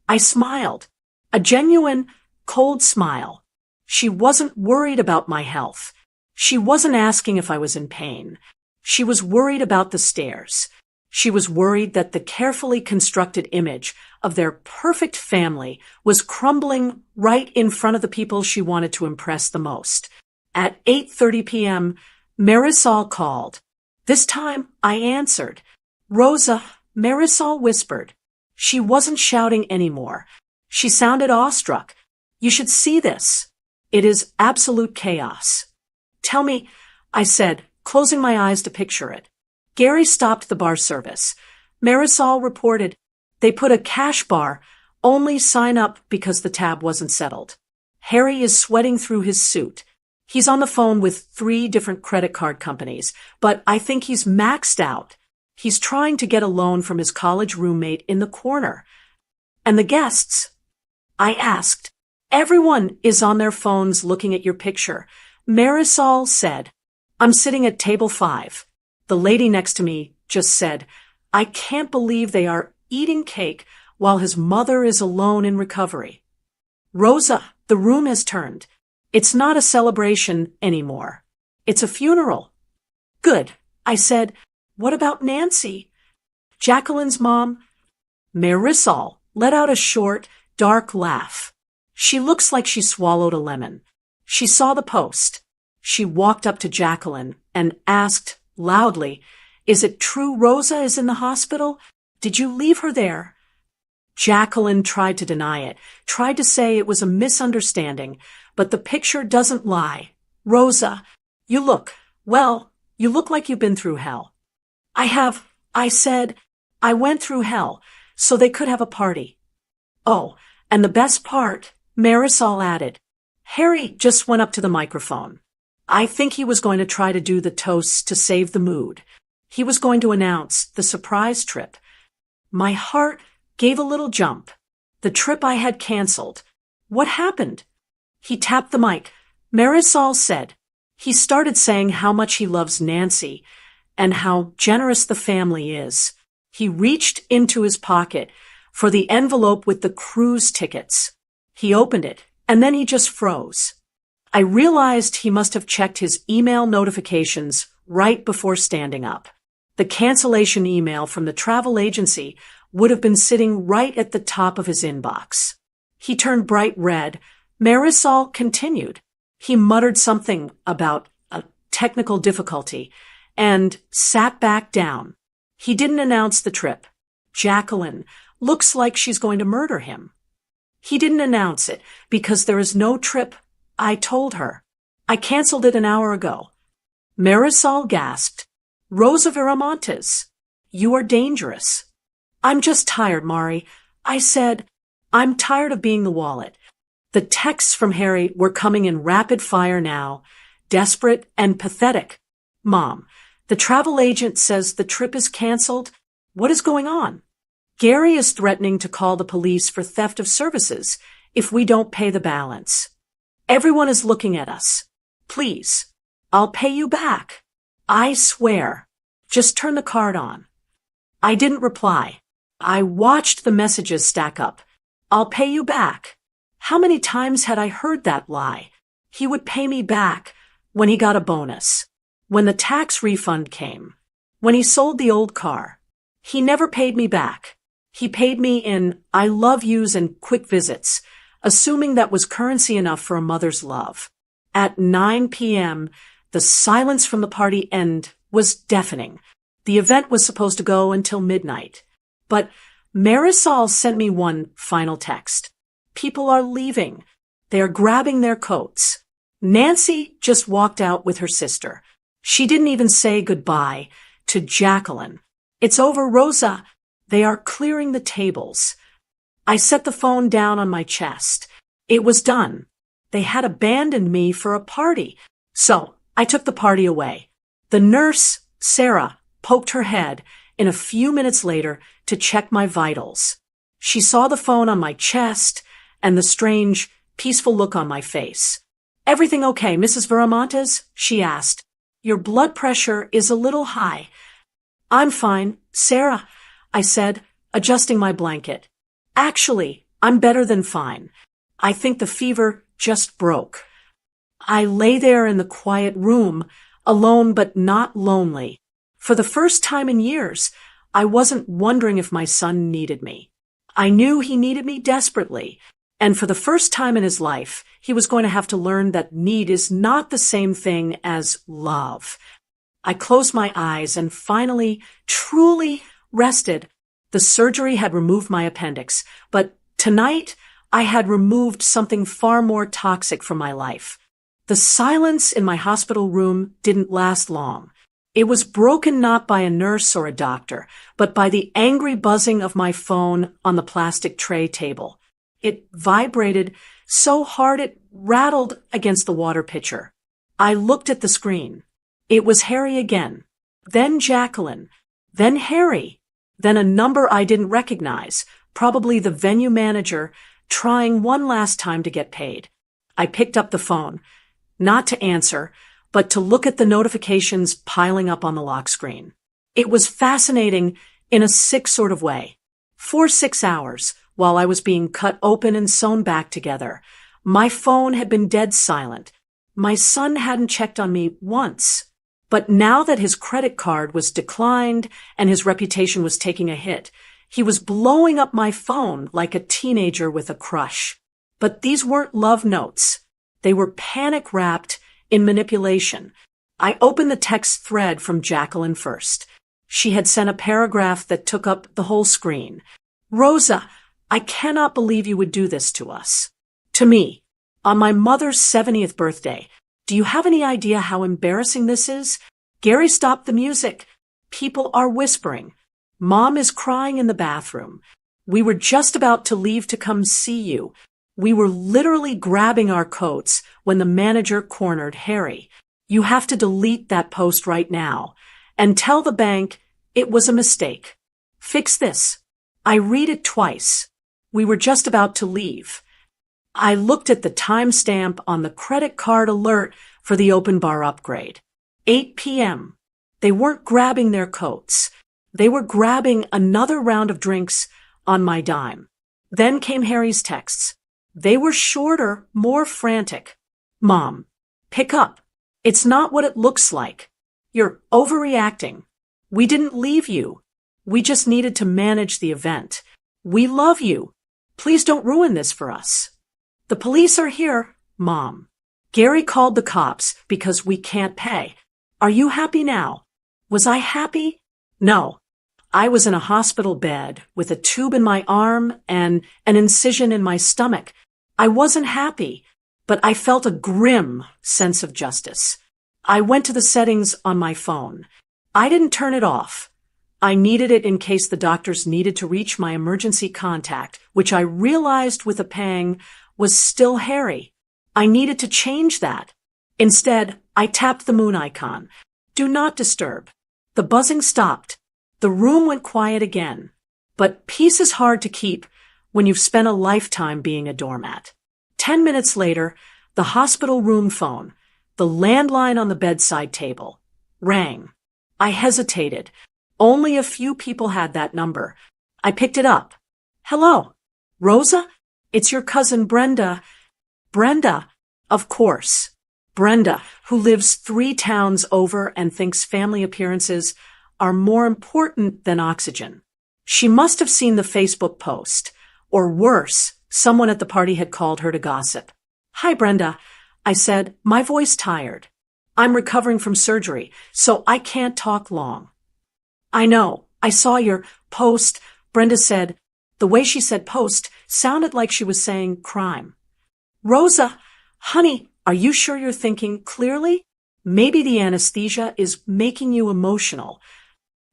I smiled. A genuine, cold smile. She wasn't worried about my health. She wasn't asking if I was in pain. She was worried about the stares. She was worried that the carefully constructed image of their perfect family was crumbling right in front of the people she wanted to impress the most. At 8:30 p.m., Marisol called. This time I answered. "Rosa," Marisol whispered. She wasn't shouting anymore. She sounded awestruck. "You should see this. It is absolute chaos." "Tell me," I said, closing my eyes to picture it. Gary stopped the bar service. Marisol reported, "They put a cash bar, only sign up because the tab wasn't settled." Harry is sweating through his suit. He's on the phone with 3 different credit card companies, but I think he's maxed out. He's trying to get a loan from his college roommate in the corner. "And the guests?" I asked. "Everyone is on their phones looking at your picture." Marisol said, "I'm sitting at table 5. The lady next to me just said, 'I can't believe they are eating cake while his mother is alone in recovery.' Rosa, the room has turned. It's not a celebration anymore. It's a funeral." "Good," I said. "What about Nancy?" "Jacqueline's mom?" Marisol let out a short, dark laugh. She looks like she swallowed a lemon. She saw the post. She walked up to Jacqueline and asked loudly, "Is it true Rosa is in the hospital? Did you leave her there?" Jacqueline tried to deny it, tried to say it was a misunderstanding, but the picture doesn't lie. Rosa, you look like you've been through hell. I said, I went through hell, so they could have a party. Oh, and the best part, Marisol added. Harry just went up to the microphone. I think he was going to try to do the toasts to save the mood. He was going to announce the surprise trip. My heart gave a little jump. The trip I had canceled. What happened? He tapped the mic. Marisol said. He started saying how much he loves Nancy and how generous the family is. He reached into his pocket for the envelope with the cruise tickets. He opened it, and then he just froze. I realized he must have checked his email notifications right before standing up. The cancellation email from the travel agency would have been sitting right at the top of his inbox. He turned bright red. Marisol continued. He muttered something about a technical difficulty and sat back down. He didn't announce the trip. Jacqueline looks like she's going to murder him. He didn't announce it because there is no trip. I told her. I canceled it an hour ago. Marisol gasped. Rosa Viramontes, you are dangerous. I'm just tired, Mari. I said, I'm tired of being the wallet. The texts from Harry were coming in rapid fire now, desperate and pathetic. Mom, the travel agent says the trip is canceled. What is going on? Gary is threatening to call the police for theft of services if we don't pay the balance. Everyone is looking at us. Please, I'll pay you back. I swear. Just turn the card on. I didn't reply. I watched the messages stack up. I'll pay you back. How many times had I heard that lie? He would pay me back when he got a bonus, when the tax refund came, when he sold the old car. He never paid me back. He paid me in I love yous and quick visits, assuming that was currency enough for a mother's love. At 9 p.m., the silence from the party end was deafening. The event was supposed to go until midnight. But Marisol sent me one final text. People are leaving. They are grabbing their coats. Nancy just walked out with her sister. She didn't even say goodbye to Jacqueline. It's over, Rosa. They are clearing the tables. I set the phone down on my chest. It was done. They had abandoned me for a party. So I took the party away. The nurse, Sarah, poked her head in a few minutes later to check my vitals. She saw the phone on my chest and the strange, peaceful look on my face. Everything okay, Mrs. Viramontes? She asked. Your blood pressure is a little high. I'm fine, Sarah, I said, adjusting my blanket. Actually, I'm better than fine. I think the fever just broke. I lay there in the quiet room, alone but not lonely. For the first time in years, I wasn't wondering if my son needed me. I knew he needed me desperately, and for the first time in his life, he was going to have to learn that need is not the same thing as love. I closed my eyes and finally, truly rested. The surgery had removed my appendix, but tonight I had removed something far more toxic from my life. The silence in my hospital room didn't last long. It was broken not by a nurse or a doctor, but by the angry buzzing of my phone on the plastic tray table. It vibrated so hard it rattled against the water pitcher. I looked at the screen. It was Harry again, then Jacqueline, then Harry, then a number I didn't recognize, probably the venue manager, trying one last time to get paid. I picked up the phone, not to answer, but to look at the notifications piling up on the lock screen. It was fascinating in a sick sort of way. For 6 hours, while I was being cut open and sewn back together, my phone had been dead silent. My son hadn't checked on me once. But now that his credit card was declined and his reputation was taking a hit, he was blowing up my phone like a teenager with a crush. But these weren't love notes. They were panic-wrapped in manipulation. I opened the text thread from Jacqueline first. She had sent a paragraph that took up the whole screen. Rosa, I cannot believe you would do this to us. To me, on my mother's 70th birthday. Do you have any idea how embarrassing this is? Gary, stop the music. People are whispering. Mom is crying in the bathroom. We were just about to leave to come see you. We were literally grabbing our coats when the manager cornered Harry. You have to delete that post right now and tell the bank it was a mistake. Fix this. I read it twice. We were just about to leave. I looked at the timestamp on the credit card alert for the open bar upgrade. 8 p.m. They weren't grabbing their coats. They were grabbing another round of drinks on my dime. Then came Harry's texts. They were shorter, more frantic. Mom, pick up. It's not what it looks like. You're overreacting. We didn't leave you. We just needed to manage the event. We love you. Please don't ruin this for us. The police are here, Mom. Gary called the cops because we can't pay. Are you happy now? Was I happy? No. I was in a hospital bed with a tube in my arm and an incision in my stomach. I wasn't happy, but I felt a grim sense of justice. I went to the settings on my phone. I didn't turn it off. I needed it in case the doctors needed to reach my emergency contact, which I realized with a pang was still Harry. I needed to change that. Instead, I tapped the moon icon. Do not disturb. The buzzing stopped. The room went quiet again. But peace is hard to keep when you've spent a lifetime being a doormat. 10 minutes later, the hospital room phone, the landline on the bedside table, rang. I hesitated. Only a few people had that number. I picked it up. Hello? Rosa? It's your cousin Brenda. Brenda, of course. Brenda, who lives 3 towns over and thinks family appearances are more important than oxygen. She must have seen the Facebook post. Or worse, someone at the party had called her to gossip. Hi, Brenda. I said, my voice tired. I'm recovering from surgery, so I can't talk long. I know. I saw your post, Brenda said. The way she said post sounded like she was saying crime. Rosa, honey, are you sure you're thinking clearly? Maybe the anesthesia is making you emotional.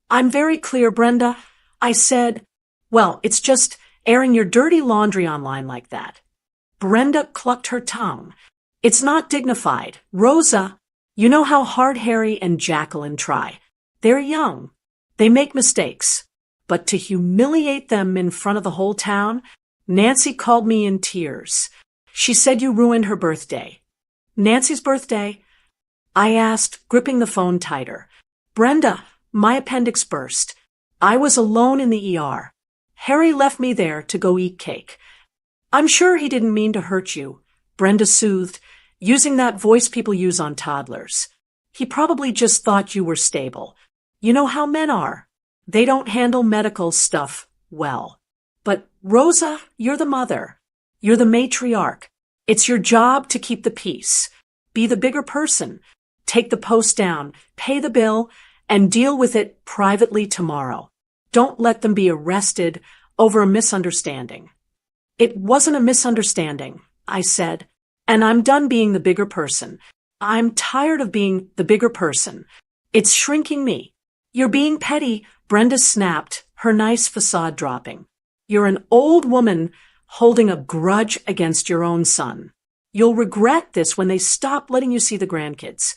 I'm very clear, Brenda. I said, well, it's just airing your dirty laundry online like that. Brenda clucked her tongue. It's not dignified. Rosa, you know how hard Harry and Jacqueline try. They're young. They make mistakes. But to humiliate them in front of the whole town, Nancy called me in tears. She said you ruined her birthday. Nancy's birthday? I asked, gripping the phone tighter. Brenda, my appendix burst. I was alone in the ER. Harry left me there to go eat cake. I'm sure he didn't mean to hurt you, Brenda soothed, using that voice people use on toddlers. He probably just thought you were stable. You know how men are. They don't handle medical stuff well. But Rosa, you're the mother. You're the matriarch. It's your job to keep the peace. Be the bigger person. Take the post down, pay the bill, and deal with it privately tomorrow. Don't let them be arrested over a misunderstanding. It wasn't a misunderstanding, I said, and I'm done being the bigger person. I'm tired of being the bigger person. It's shrinking me. You're being petty, Brenda snapped, her nice facade dropping. You're an old woman holding a grudge against your own son. You'll regret this when they stop letting you see the grandkids.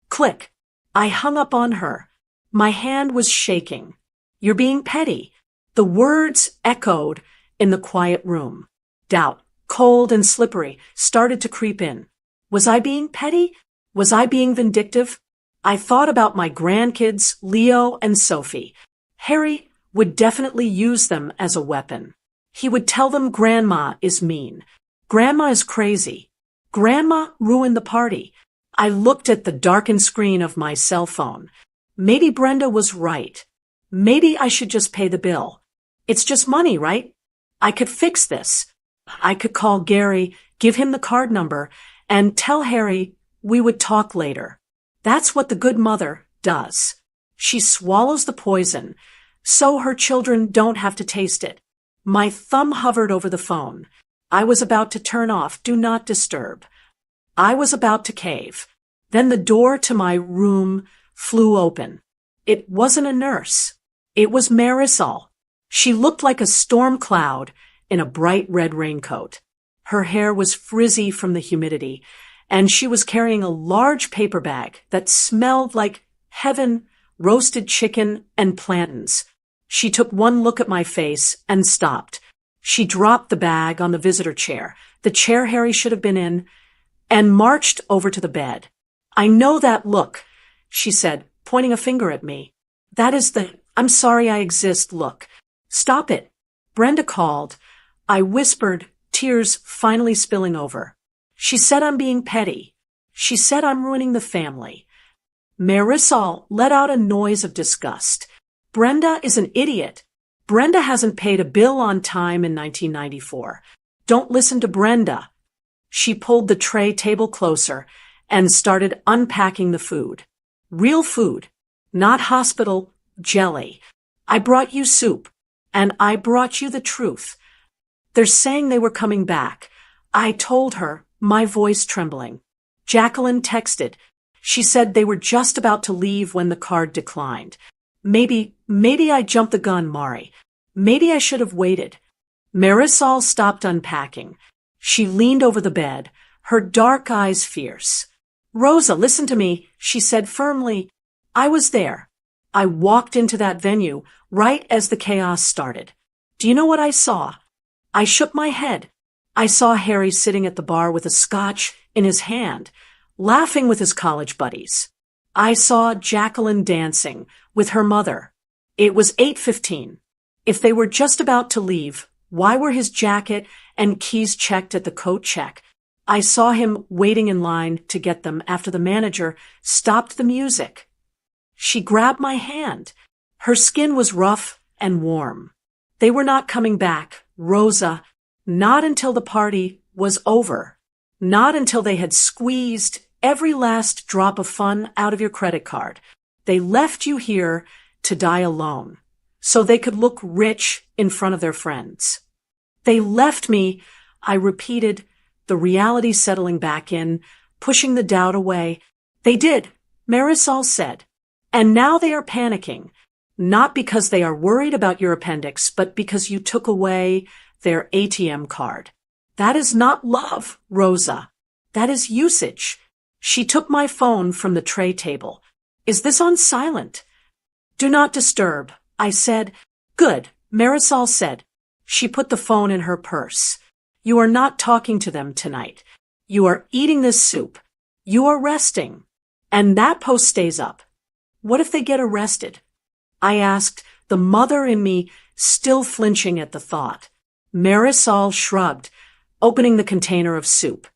Click. I hung up on her. My hand was shaking. You're being petty. The words echoed in the quiet room. Doubt, cold and slippery, started to creep in. Was I being petty? Was I being vindictive? I thought about my grandkids, Leo and Sophie. Harry would definitely use them as a weapon. He would tell them Grandma is mean. Grandma is crazy. Grandma ruined the party. I looked at the darkened screen of my cell phone. Maybe Brenda was right. Maybe I should just pay the bill. It's just money, right? I could fix this. I could call Gary, give him the card number, and tell Harry we would talk later. That's what the good mother does. She swallows the poison, so her children don't have to taste it. My thumb hovered over the phone. I was about to turn off Do Not Disturb. I was about to cave. Then the door to my room flew open. It wasn't a nurse. It was Marisol. She looked like a storm cloud in a bright red raincoat. Her hair was frizzy from the humidity, and she was carrying a large paper bag that smelled like heaven, roasted chicken, and plantains. She took one look at my face and stopped. She dropped the bag on the visitor chair, the chair Harry should have been in, and marched over to the bed. I know that look, she said, pointing a finger at me. That is the I'm sorry I exist look. Stop it. Brenda called. I whispered, tears finally spilling over. She said I'm being petty. She said I'm ruining the family. Marisol let out a noise of disgust. Brenda is an idiot. Brenda hasn't paid a bill on time in 1994. Don't listen to Brenda. She pulled the tray table closer and started unpacking the food. Real food, not hospital jelly. I brought you soup, and I brought you the truth. They're saying they were coming back. I told her, my voice trembling. Jacqueline texted. She said they were just about to leave when the card declined. Maybe I jumped the gun, Mari. Maybe I should have waited. Marisol stopped unpacking. She leaned over the bed, her dark eyes fierce. Rosa, listen to me, she said firmly. I was there. I walked into that venue right as the chaos started. Do you know what I saw? I shook my head. I saw Harry sitting at the bar with a scotch in his hand, laughing with his college buddies. I saw Jacqueline dancing with her mother. It was 8:15. If they were just about to leave, why were his jacket and keys checked at the coat check? I saw him waiting in line to get them after the manager stopped the music. She grabbed my hand. Her skin was rough and warm. They were not coming back, Rosa, not until the party was over. Not until they had squeezed every last drop of fun out of your credit card. They left you here to die alone, so they could look rich in front of their friends. They left me, I repeated, the reality settling back in, pushing the doubt away. They did, Marisol said. And now they are panicking, not because they are worried about your appendix, but because you took away their ATM card. That is not love, Rosa. That is usage. She took my phone from the tray table. Is this on silent? Do not disturb, I said. Good, Marisol said. She put the phone in her purse. You are not talking to them tonight. You are eating this soup. You are resting. And that post stays up. What if they get arrested? I asked, the mother in me still flinching at the thought. Marisol shrugged, opening the container of soup.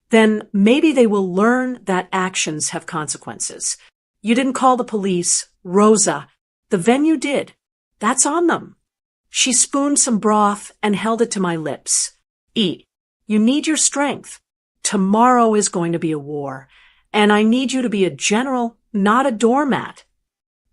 Then maybe they will learn that actions have consequences. You didn't call the police, Rosa. The venue did. That's on them. She spooned some broth and held it to my lips. Eat. You need your strength. Tomorrow is going to be a war, and I need you to be a general, not a doormat.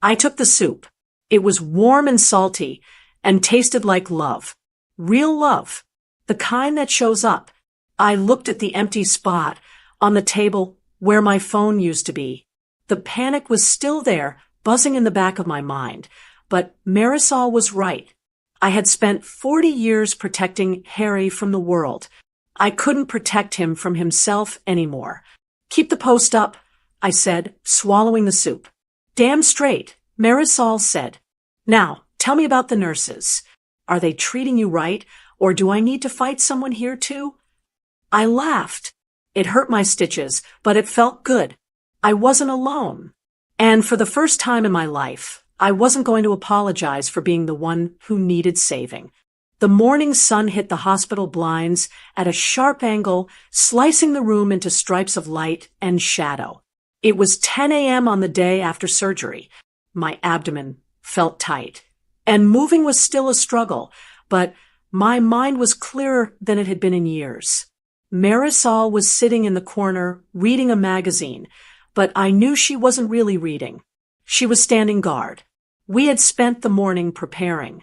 I took the soup. It was warm and salty and tasted like love. Real love. The kind that shows up. I looked at the empty spot on the table where my phone used to be. The panic was still there, buzzing in the back of my mind. But Marisol was right. I had spent 40 years protecting Harry from the world. I couldn't protect him from himself anymore. Keep the post up, I said, swallowing the soup. Damn straight, Marisol said. Now, tell me about the nurses. Are they treating you right, or do I need to fight someone here too? I laughed. It hurt my stitches, but it felt good. I wasn't alone. And for the first time in my life, I wasn't going to apologize for being the one who needed saving. The morning sun hit the hospital blinds at a sharp angle, slicing the room into stripes of light and shadow. It was 10 a.m. on the day after surgery. My abdomen felt tight, and moving was still a struggle, but my mind was clearer than it had been in years. Marisol was sitting in the corner, reading a magazine, but I knew she wasn't really reading. She was standing guard. We had spent the morning preparing.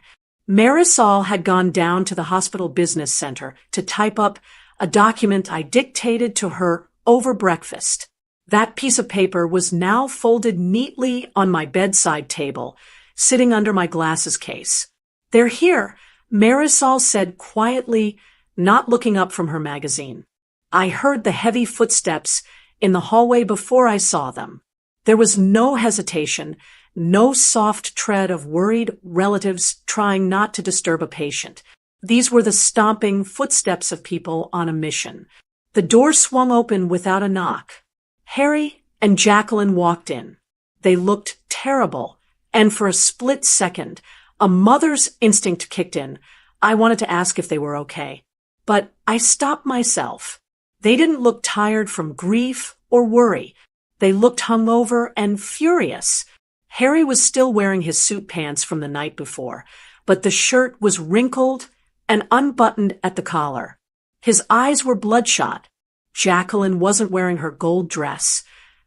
Marisol had gone down to the hospital business center to type up a document I dictated to her over breakfast. That piece of paper was now folded neatly on my bedside table, sitting under my glasses case. "They're here," Marisol said quietly, not looking up from her magazine. I heard the heavy footsteps in the hallway before I saw them. There was no hesitation, no soft tread of worried relatives trying not to disturb a patient. These were the stomping footsteps of people on a mission. The door swung open without a knock. Harry and Jacqueline walked in. They looked terrible, and for a split second, a mother's instinct kicked in. I wanted to ask if they were okay, but I stopped myself. They didn't look tired from grief or worry. They looked hungover and furious. Harry was still wearing his suit pants from the night before, but the shirt was wrinkled and unbuttoned at the collar. His eyes were bloodshot. Jacqueline wasn't wearing her gold dress,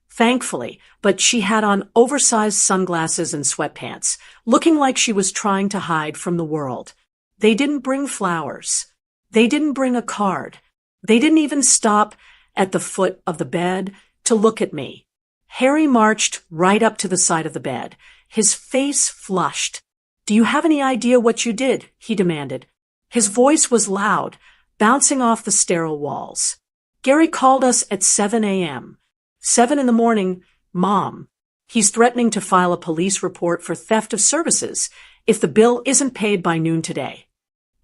thankfully, but she had on oversized sunglasses and sweatpants, looking like she was trying to hide from the world. They didn't bring flowers. They didn't bring a card. They didn't even stop at the foot of the bed to look at me. Harry marched right up to the side of the bed, his face flushed. "Do you have any idea what you did?" he demanded. His voice was loud, bouncing off the sterile walls. "Gary called us at 7 a.m. 7 in the morning, Mom. He's threatening to file a police report for theft of services if the bill isn't paid by noon today."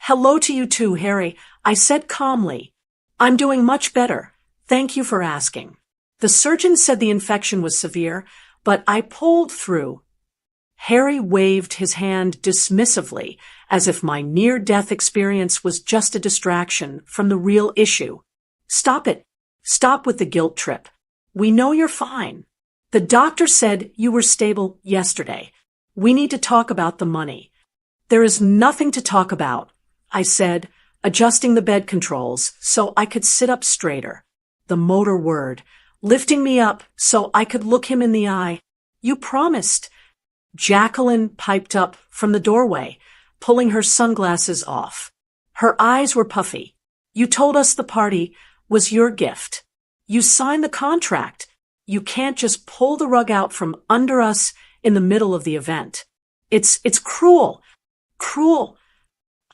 "Hello to you too, Harry," I said calmly. "I'm doing much better. Thank you for asking. The surgeon said the infection was severe, but I pulled through." Harry waved his hand dismissively, as if my near-death experience was just a distraction from the real issue. "Stop it. Stop with the guilt trip. We know you're fine. The doctor said you were stable yesterday. We need to talk about the money." "There is nothing to talk about," I said, adjusting the bed controls so I could sit up straighter. The motor whirred, lifting me up so I could look him in the eye. "You promised." Jacqueline piped up from the doorway, pulling her sunglasses off. Her eyes were puffy. "You told us the party was your gift. You signed the contract. You can't just pull the rug out from under us in the middle of the event. It's cruel. Cruel."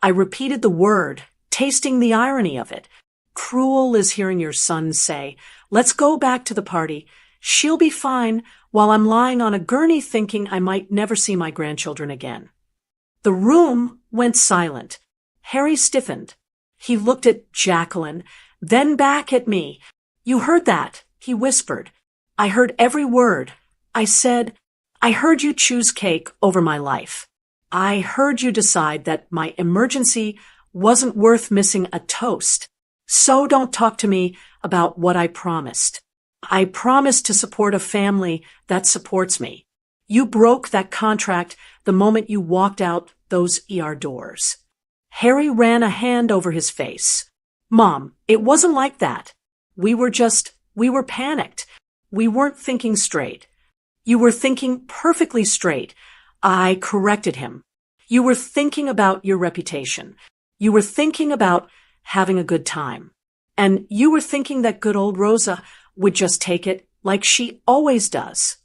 I repeated the word, tasting the irony of it. Cruel is hearing your son say, "Let's go back to the party. She'll be fine," while I'm lying on a gurney thinking I might never see my grandchildren again. The room went silent. Harry stiffened. He looked at Jacqueline, then back at me. "You heard that," he whispered. I heard every word. I said, "I heard you choose cake over my life. I heard you decide that my emergency wasn't worth missing a toast. So don't talk to me about what I promised. I promised to support a family that supports me. You broke that contract the moment you walked out those ER doors." Harry ran a hand over his face. "Mom, it wasn't like that. We were panicked. We weren't thinking straight." "You were thinking perfectly straight," I corrected him. "You were thinking about your reputation. You were thinking about having a good time. And you were thinking that good old Rosa would just take it like she always does."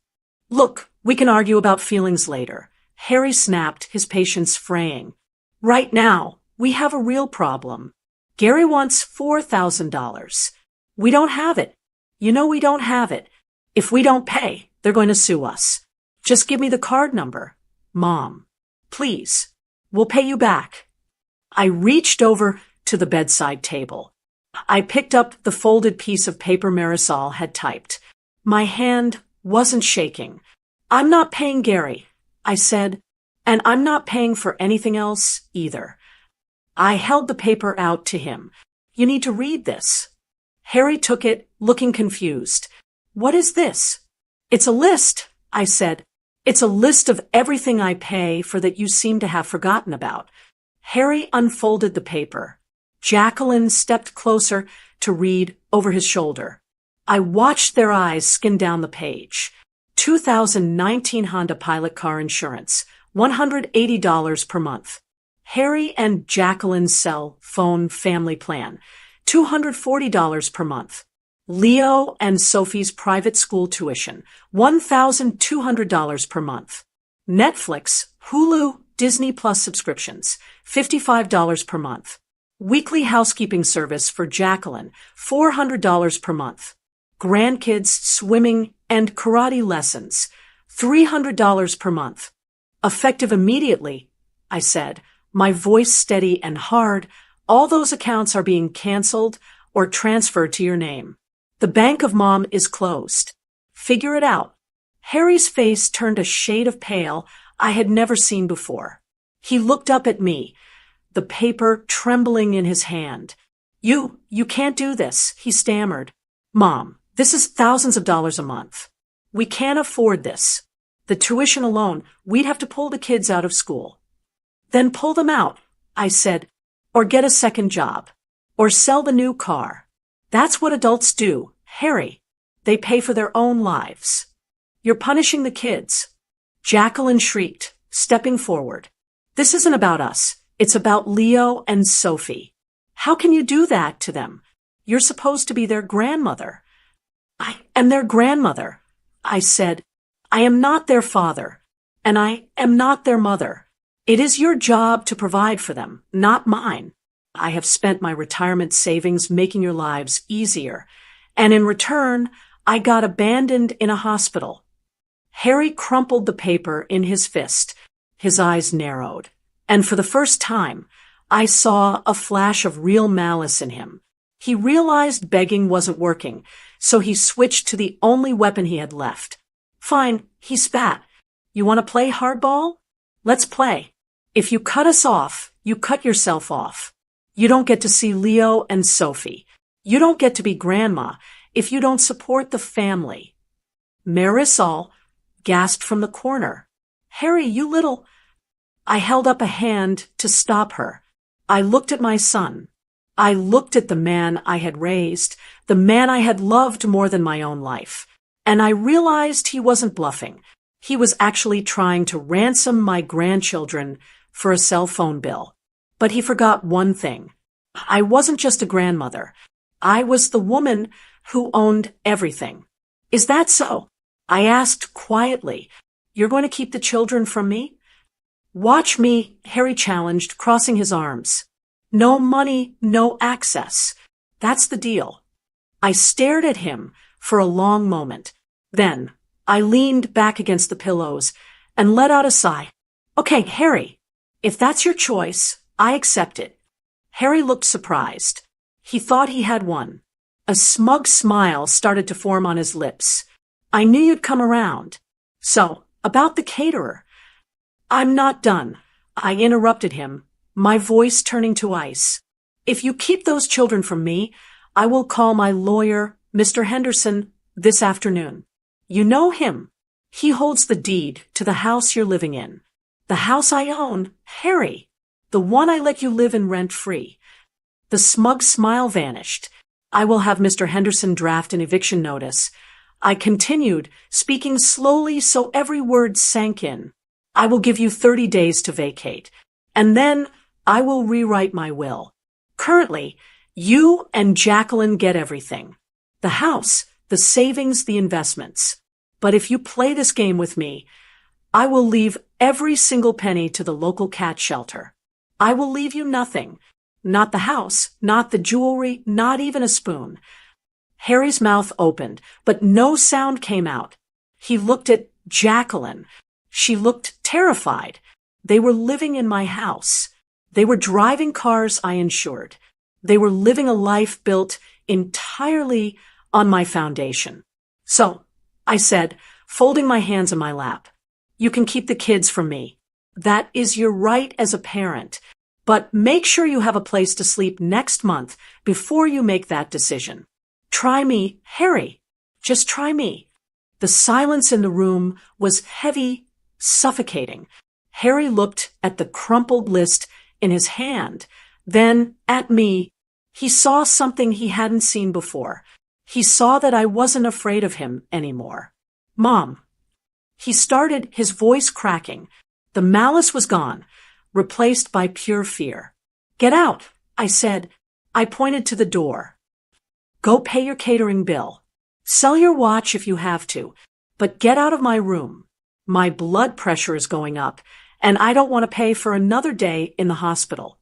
"Look, we can argue about feelings later," Harry snapped, his patience fraying. "Right now, we have a real problem. Gary wants $4,000. We don't have it. You know we don't have it. If we don't pay, they're going to sue us. Just give me the card number. Mom, please. We'll pay you back." I reached over to the bedside table. I picked up the folded piece of paper Marisol had typed. My hand wasn't shaking. "I'm not paying Gary," I said, "and I'm not paying for anything else either." I held the paper out to him. "You need to read this." Harry took it, looking confused. "What is this?" "It's a list," I said. "It's a list of everything I pay for that you seem to have forgotten about." Harry unfolded the paper. Jacqueline stepped closer to read over his shoulder. I watched their eyes skim down the page. 2019 Honda Pilot car insurance, $180 per month. Harry and Jacqueline's cell phone family plan, $240 per month. Leo and Sophie's private school tuition, $1,200 per month. Netflix, Hulu, Disney Plus subscriptions, $55 per month. Weekly housekeeping service for Jacqueline, $400 per month. Grandkids, swimming, and karate lessons, $300 per month. Effective immediately, I said, my voice steady and hard. All those accounts are being canceled or transferred to your name. The bank of Mom is closed. Figure it out. Harry's face turned a shade of pale I had never seen before. He looked up at me, the paper trembling in his hand. You can't do this, he stammered. Mom, this is thousands of dollars a month. We can't afford this. The tuition alone, we'd have to pull the kids out of school. Then pull them out, I said, or get a second job, or sell the new car. That's what adults do, Harry. They pay for their own lives. You're punishing the kids. Jacqueline shrieked, stepping forward. This isn't about us. It's about Leo and Sophie. How can you do that to them? You're supposed to be their grandmother. I am their grandmother, I said. I am not their father, and I am not their mother. It is your job to provide for them, not mine. I have spent my retirement savings making your lives easier, and in return, I got abandoned in a hospital. Harry crumpled the paper in his fist. His eyes narrowed, and for the first time, I saw a flash of real malice in him. He realized begging wasn't working, so he switched to the only weapon he had left. Fine, he spat. You want to play hardball? Let's play. If you cut us off, you cut yourself off. You don't get to see Leo and Sophie. You don't get to be grandma if you don't support the family. Marisol gasped from the corner. Harry, you little... I held up a hand to stop her. I looked at my son. I looked at the man I had raised, the man I had loved more than my own life. And I realized he wasn't bluffing. He was actually trying to ransom my grandchildren for a cell phone bill. But he forgot one thing. I wasn't just a grandmother. I was the woman who owned everything. Is that so? I asked quietly. You're going to keep the children from me? Watch me, Harry challenged, crossing his arms. No money, no access. That's the deal. I stared at him for a long moment. Then I leaned back against the pillows and let out a sigh. Okay, Harry, if that's your choice, I accept it. Harry looked surprised. He thought he had won. A smug smile started to form on his lips. I knew you'd come around. So, about the caterer. I'm not done. I interrupted him, my voice turning to ice. If you keep those children from me, I will call my lawyer, Mr. Henderson, this afternoon. You know him. He holds the deed to the house you're living in. The house I own, Harry. The one I let you live in rent-free. The smug smile vanished. I will have Mr. Henderson draft an eviction notice. I continued, speaking slowly so every word sank in. I will give you 30 days to vacate, and then I will rewrite my will. Currently, you and Jacqueline get everything. The house, the savings, the investments. But if you play this game with me, I will leave every single penny to the local cat shelter. I will leave you nothing. Not the house, not the jewelry, not even a spoon. Harry's mouth opened, but no sound came out. He looked at Jacqueline. She looked terrified. They were living in my house. They were driving cars I insured. They were living a life built entirely on my foundation. So, I said, folding my hands in my lap, you can keep the kids from me. That is your right as a parent. But make sure you have a place to sleep next month before you make that decision. Try me, Harry. Just try me. The silence in the room was heavy, suffocating. Harry looked at the crumpled list in his hand, then at me. He saw something he hadn't seen before. He saw that I wasn't afraid of him anymore. Mom. He started, his voice cracking. The malice was gone. replaced by pure fear. Get out, I said. I pointed to the door. Go pay your catering bill. Sell your watch if you have to, but get out of my room. My blood pressure is going up, and I don't want to pay for another day in the hospital.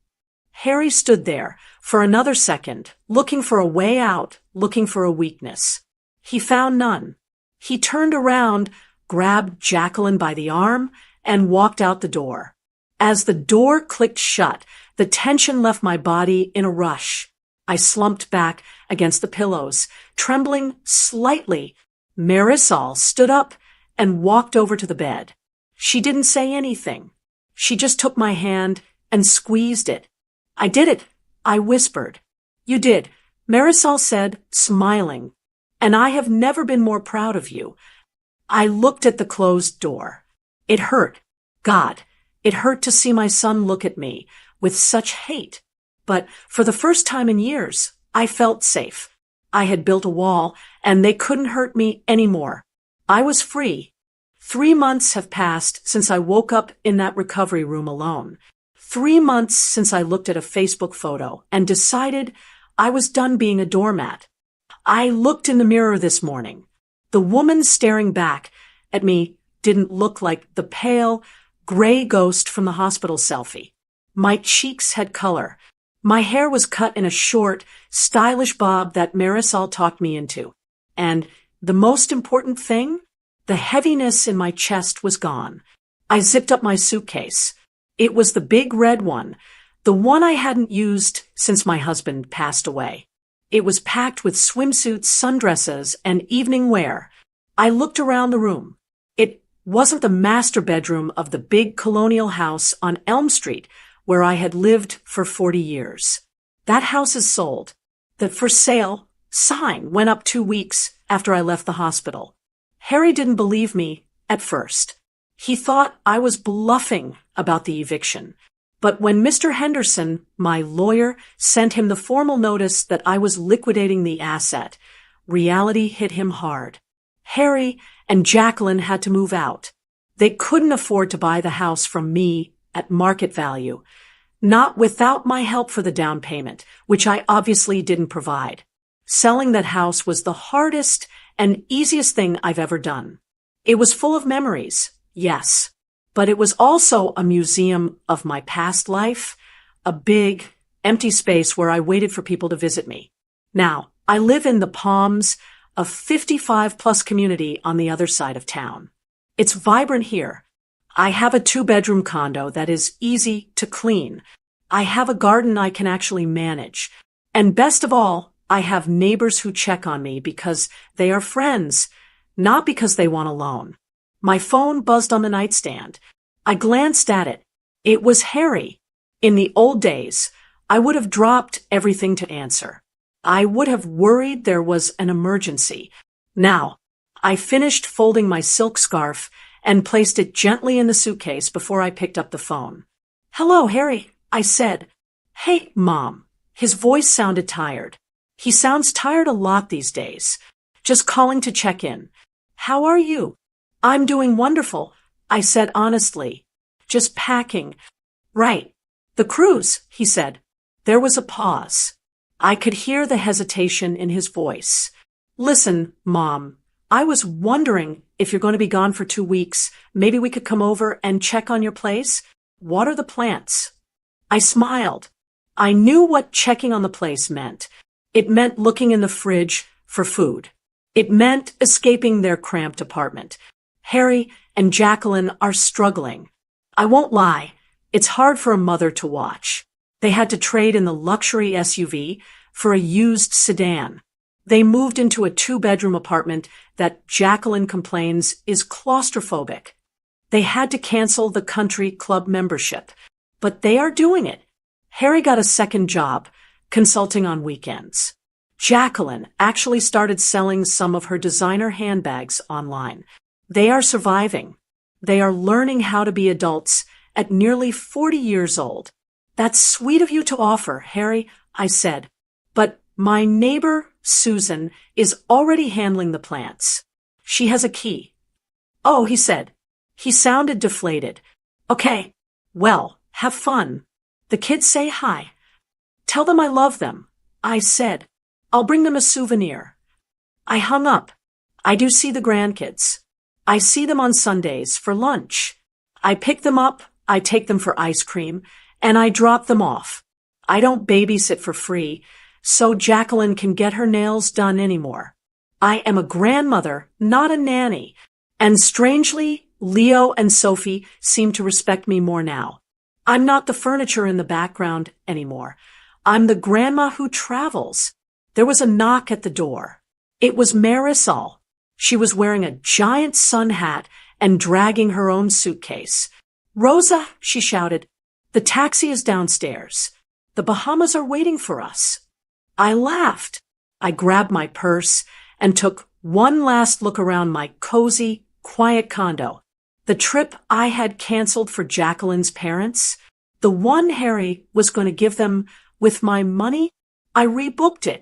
Harry stood there for another second, looking for a way out, looking for a weakness. He found none. He turned around, grabbed Jacqueline by the arm, and walked out the door. As the door clicked shut, the tension left my body in a rush. I slumped back against the pillows, trembling slightly. Marisol stood up and walked over to the bed. She didn't say anything. She just took my hand and squeezed it. I did it, I whispered. You did, Marisol said, smiling. And I have never been more proud of you. I looked at the closed door. It hurt. God, it hurt to see my son look at me with such hate. But for the first time in years, I felt safe. I had built a wall, and they couldn't hurt me anymore. I was free. 3 months have passed since I woke up in that recovery room alone. 3 months since I looked at a Facebook photo and decided I was done being a doormat. I looked in the mirror this morning. The woman staring back at me didn't look like the pale, gray ghost from the hospital selfie. My cheeks had color. My hair was cut in a short, stylish bob that Marisol talked me into. And the most important thing? The heaviness in my chest was gone. I zipped up my suitcase. It was the big red one, the one I hadn't used since my husband passed away. It was packed with swimsuits, sundresses, and evening wear. I looked around the room. It wasn't the master bedroom of the big colonial house on Elm Street, where I had lived for 40 years. That house is sold. The for sale sign went up 2 weeks after I left the hospital. Harry didn't believe me at first. He thought I was bluffing about the eviction. But when Mr. Henderson, my lawyer, sent him the formal notice that I was liquidating the asset, reality hit him hard. Harry and Jacqueline had to move out. They couldn't afford to buy the house from me at market value, not without my help for the down payment, which I obviously didn't provide. Selling that house was the hardest and easiest thing I've ever done. It was full of memories, yes, but it was also a museum of my past life, a big, empty space where I waited for people to visit me. Now, I live in the Palms, a 55-plus community on the other side of town. It's vibrant here. I have a 2-bedroom condo that is easy to clean. I have a garden I can actually manage. And best of all, I have neighbors who check on me because they are friends, not because they want a loan. My phone buzzed on the nightstand. I glanced at it. It was Harry. In the old days, I would have dropped everything to answer. I would have worried there was an emergency. Now, I finished folding my silk scarf and placed it gently in the suitcase before I picked up the phone. Hello, Harry, I said. Hey, Mom. His voice sounded tired. He sounds tired a lot these days. Just calling to check in. How are you? I'm doing wonderful, I said honestly. Just packing. Right. The cruise, he said. There was a pause. I could hear the hesitation in his voice. Listen, Mom, I was wondering if you're going to be gone for 2 weeks, maybe we could come over and check on your place. Water the plants. I smiled. I knew what checking on the place meant. It meant looking in the fridge for food. It meant escaping their cramped apartment. Harry and Jacqueline are struggling. I won't lie, it's hard for a mother to watch. They had to trade in the luxury SUV for a used sedan. They moved into a 2-bedroom apartment that Jacqueline complains is claustrophobic. They had to cancel the country club membership, but they are doing it. Harry got a second job, consulting on weekends. Jacqueline actually started selling some of her designer handbags online. They are surviving. They are learning how to be adults at nearly 40 years old. That's sweet of you to offer, Harry, I said. But my neighbor, Susan, is already handling the plants. She has a key. Oh, he said. He sounded deflated. Okay. Well, Have fun. The kids say hi. Tell them I love them. I said, I'll bring them a souvenir. I hung up. I do see the grandkids. I see them on Sundays for lunch. I pick them up, I take them for ice cream, and I drop them off. I don't babysit for free, so Jacqueline can get her nails done anymore. I am a grandmother, not a nanny. And strangely, Leo and Sophie seem to respect me more now. I'm not the furniture in the background anymore. I'm the grandma who travels. There was a knock at the door. It was Marisol. She was wearing a giant sun hat and dragging her own suitcase. Rosa, she shouted, the taxi is downstairs. The Bahamas are waiting for us. I laughed. I grabbed my purse and took one last look around my cozy, quiet condo. The trip I had canceled for Jacqueline's parents, the one Harry was going to give them with my money, I rebooked it.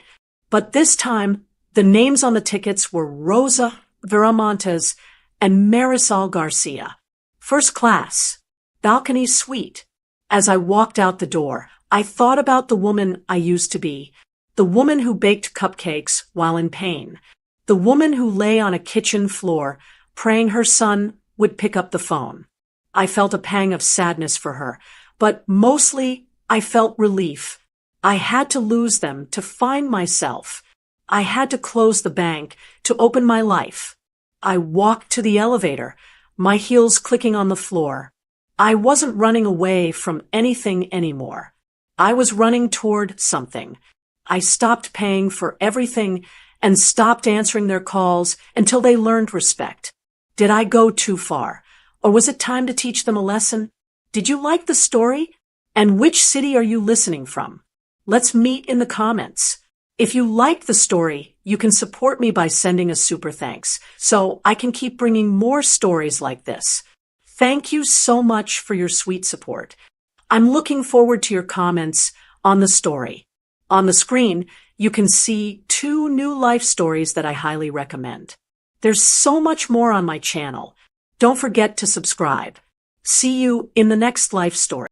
But this time, the names on the tickets were Rosa Viramontes and Marisol Garcia. First class, balcony suite. As I walked out the door, I thought about the woman I used to be, the woman who baked cupcakes while in pain, the woman who lay on a kitchen floor praying her son would pick up the phone. I felt a pang of sadness for her, but mostly I felt relief. I had to lose them to find myself. I had to close the bank to open my life. I walked to the elevator, my heels clicking on the floor. I wasn't running away from anything anymore. I was running toward something. I stopped paying for everything and stopped answering their calls until they learned respect. Did I go too far? Or was it time to teach them a lesson? Did you like the story? And which city are you listening from? Let's meet in the comments. If you like the story, you can support me by sending a super thanks, so I can keep bringing more stories like this. Thank you so much for your sweet support. I'm looking forward to your comments on the story. On the screen, you can see 2 new life stories that I highly recommend. There's so much more on my channel. Don't forget to subscribe. See you in the next life story.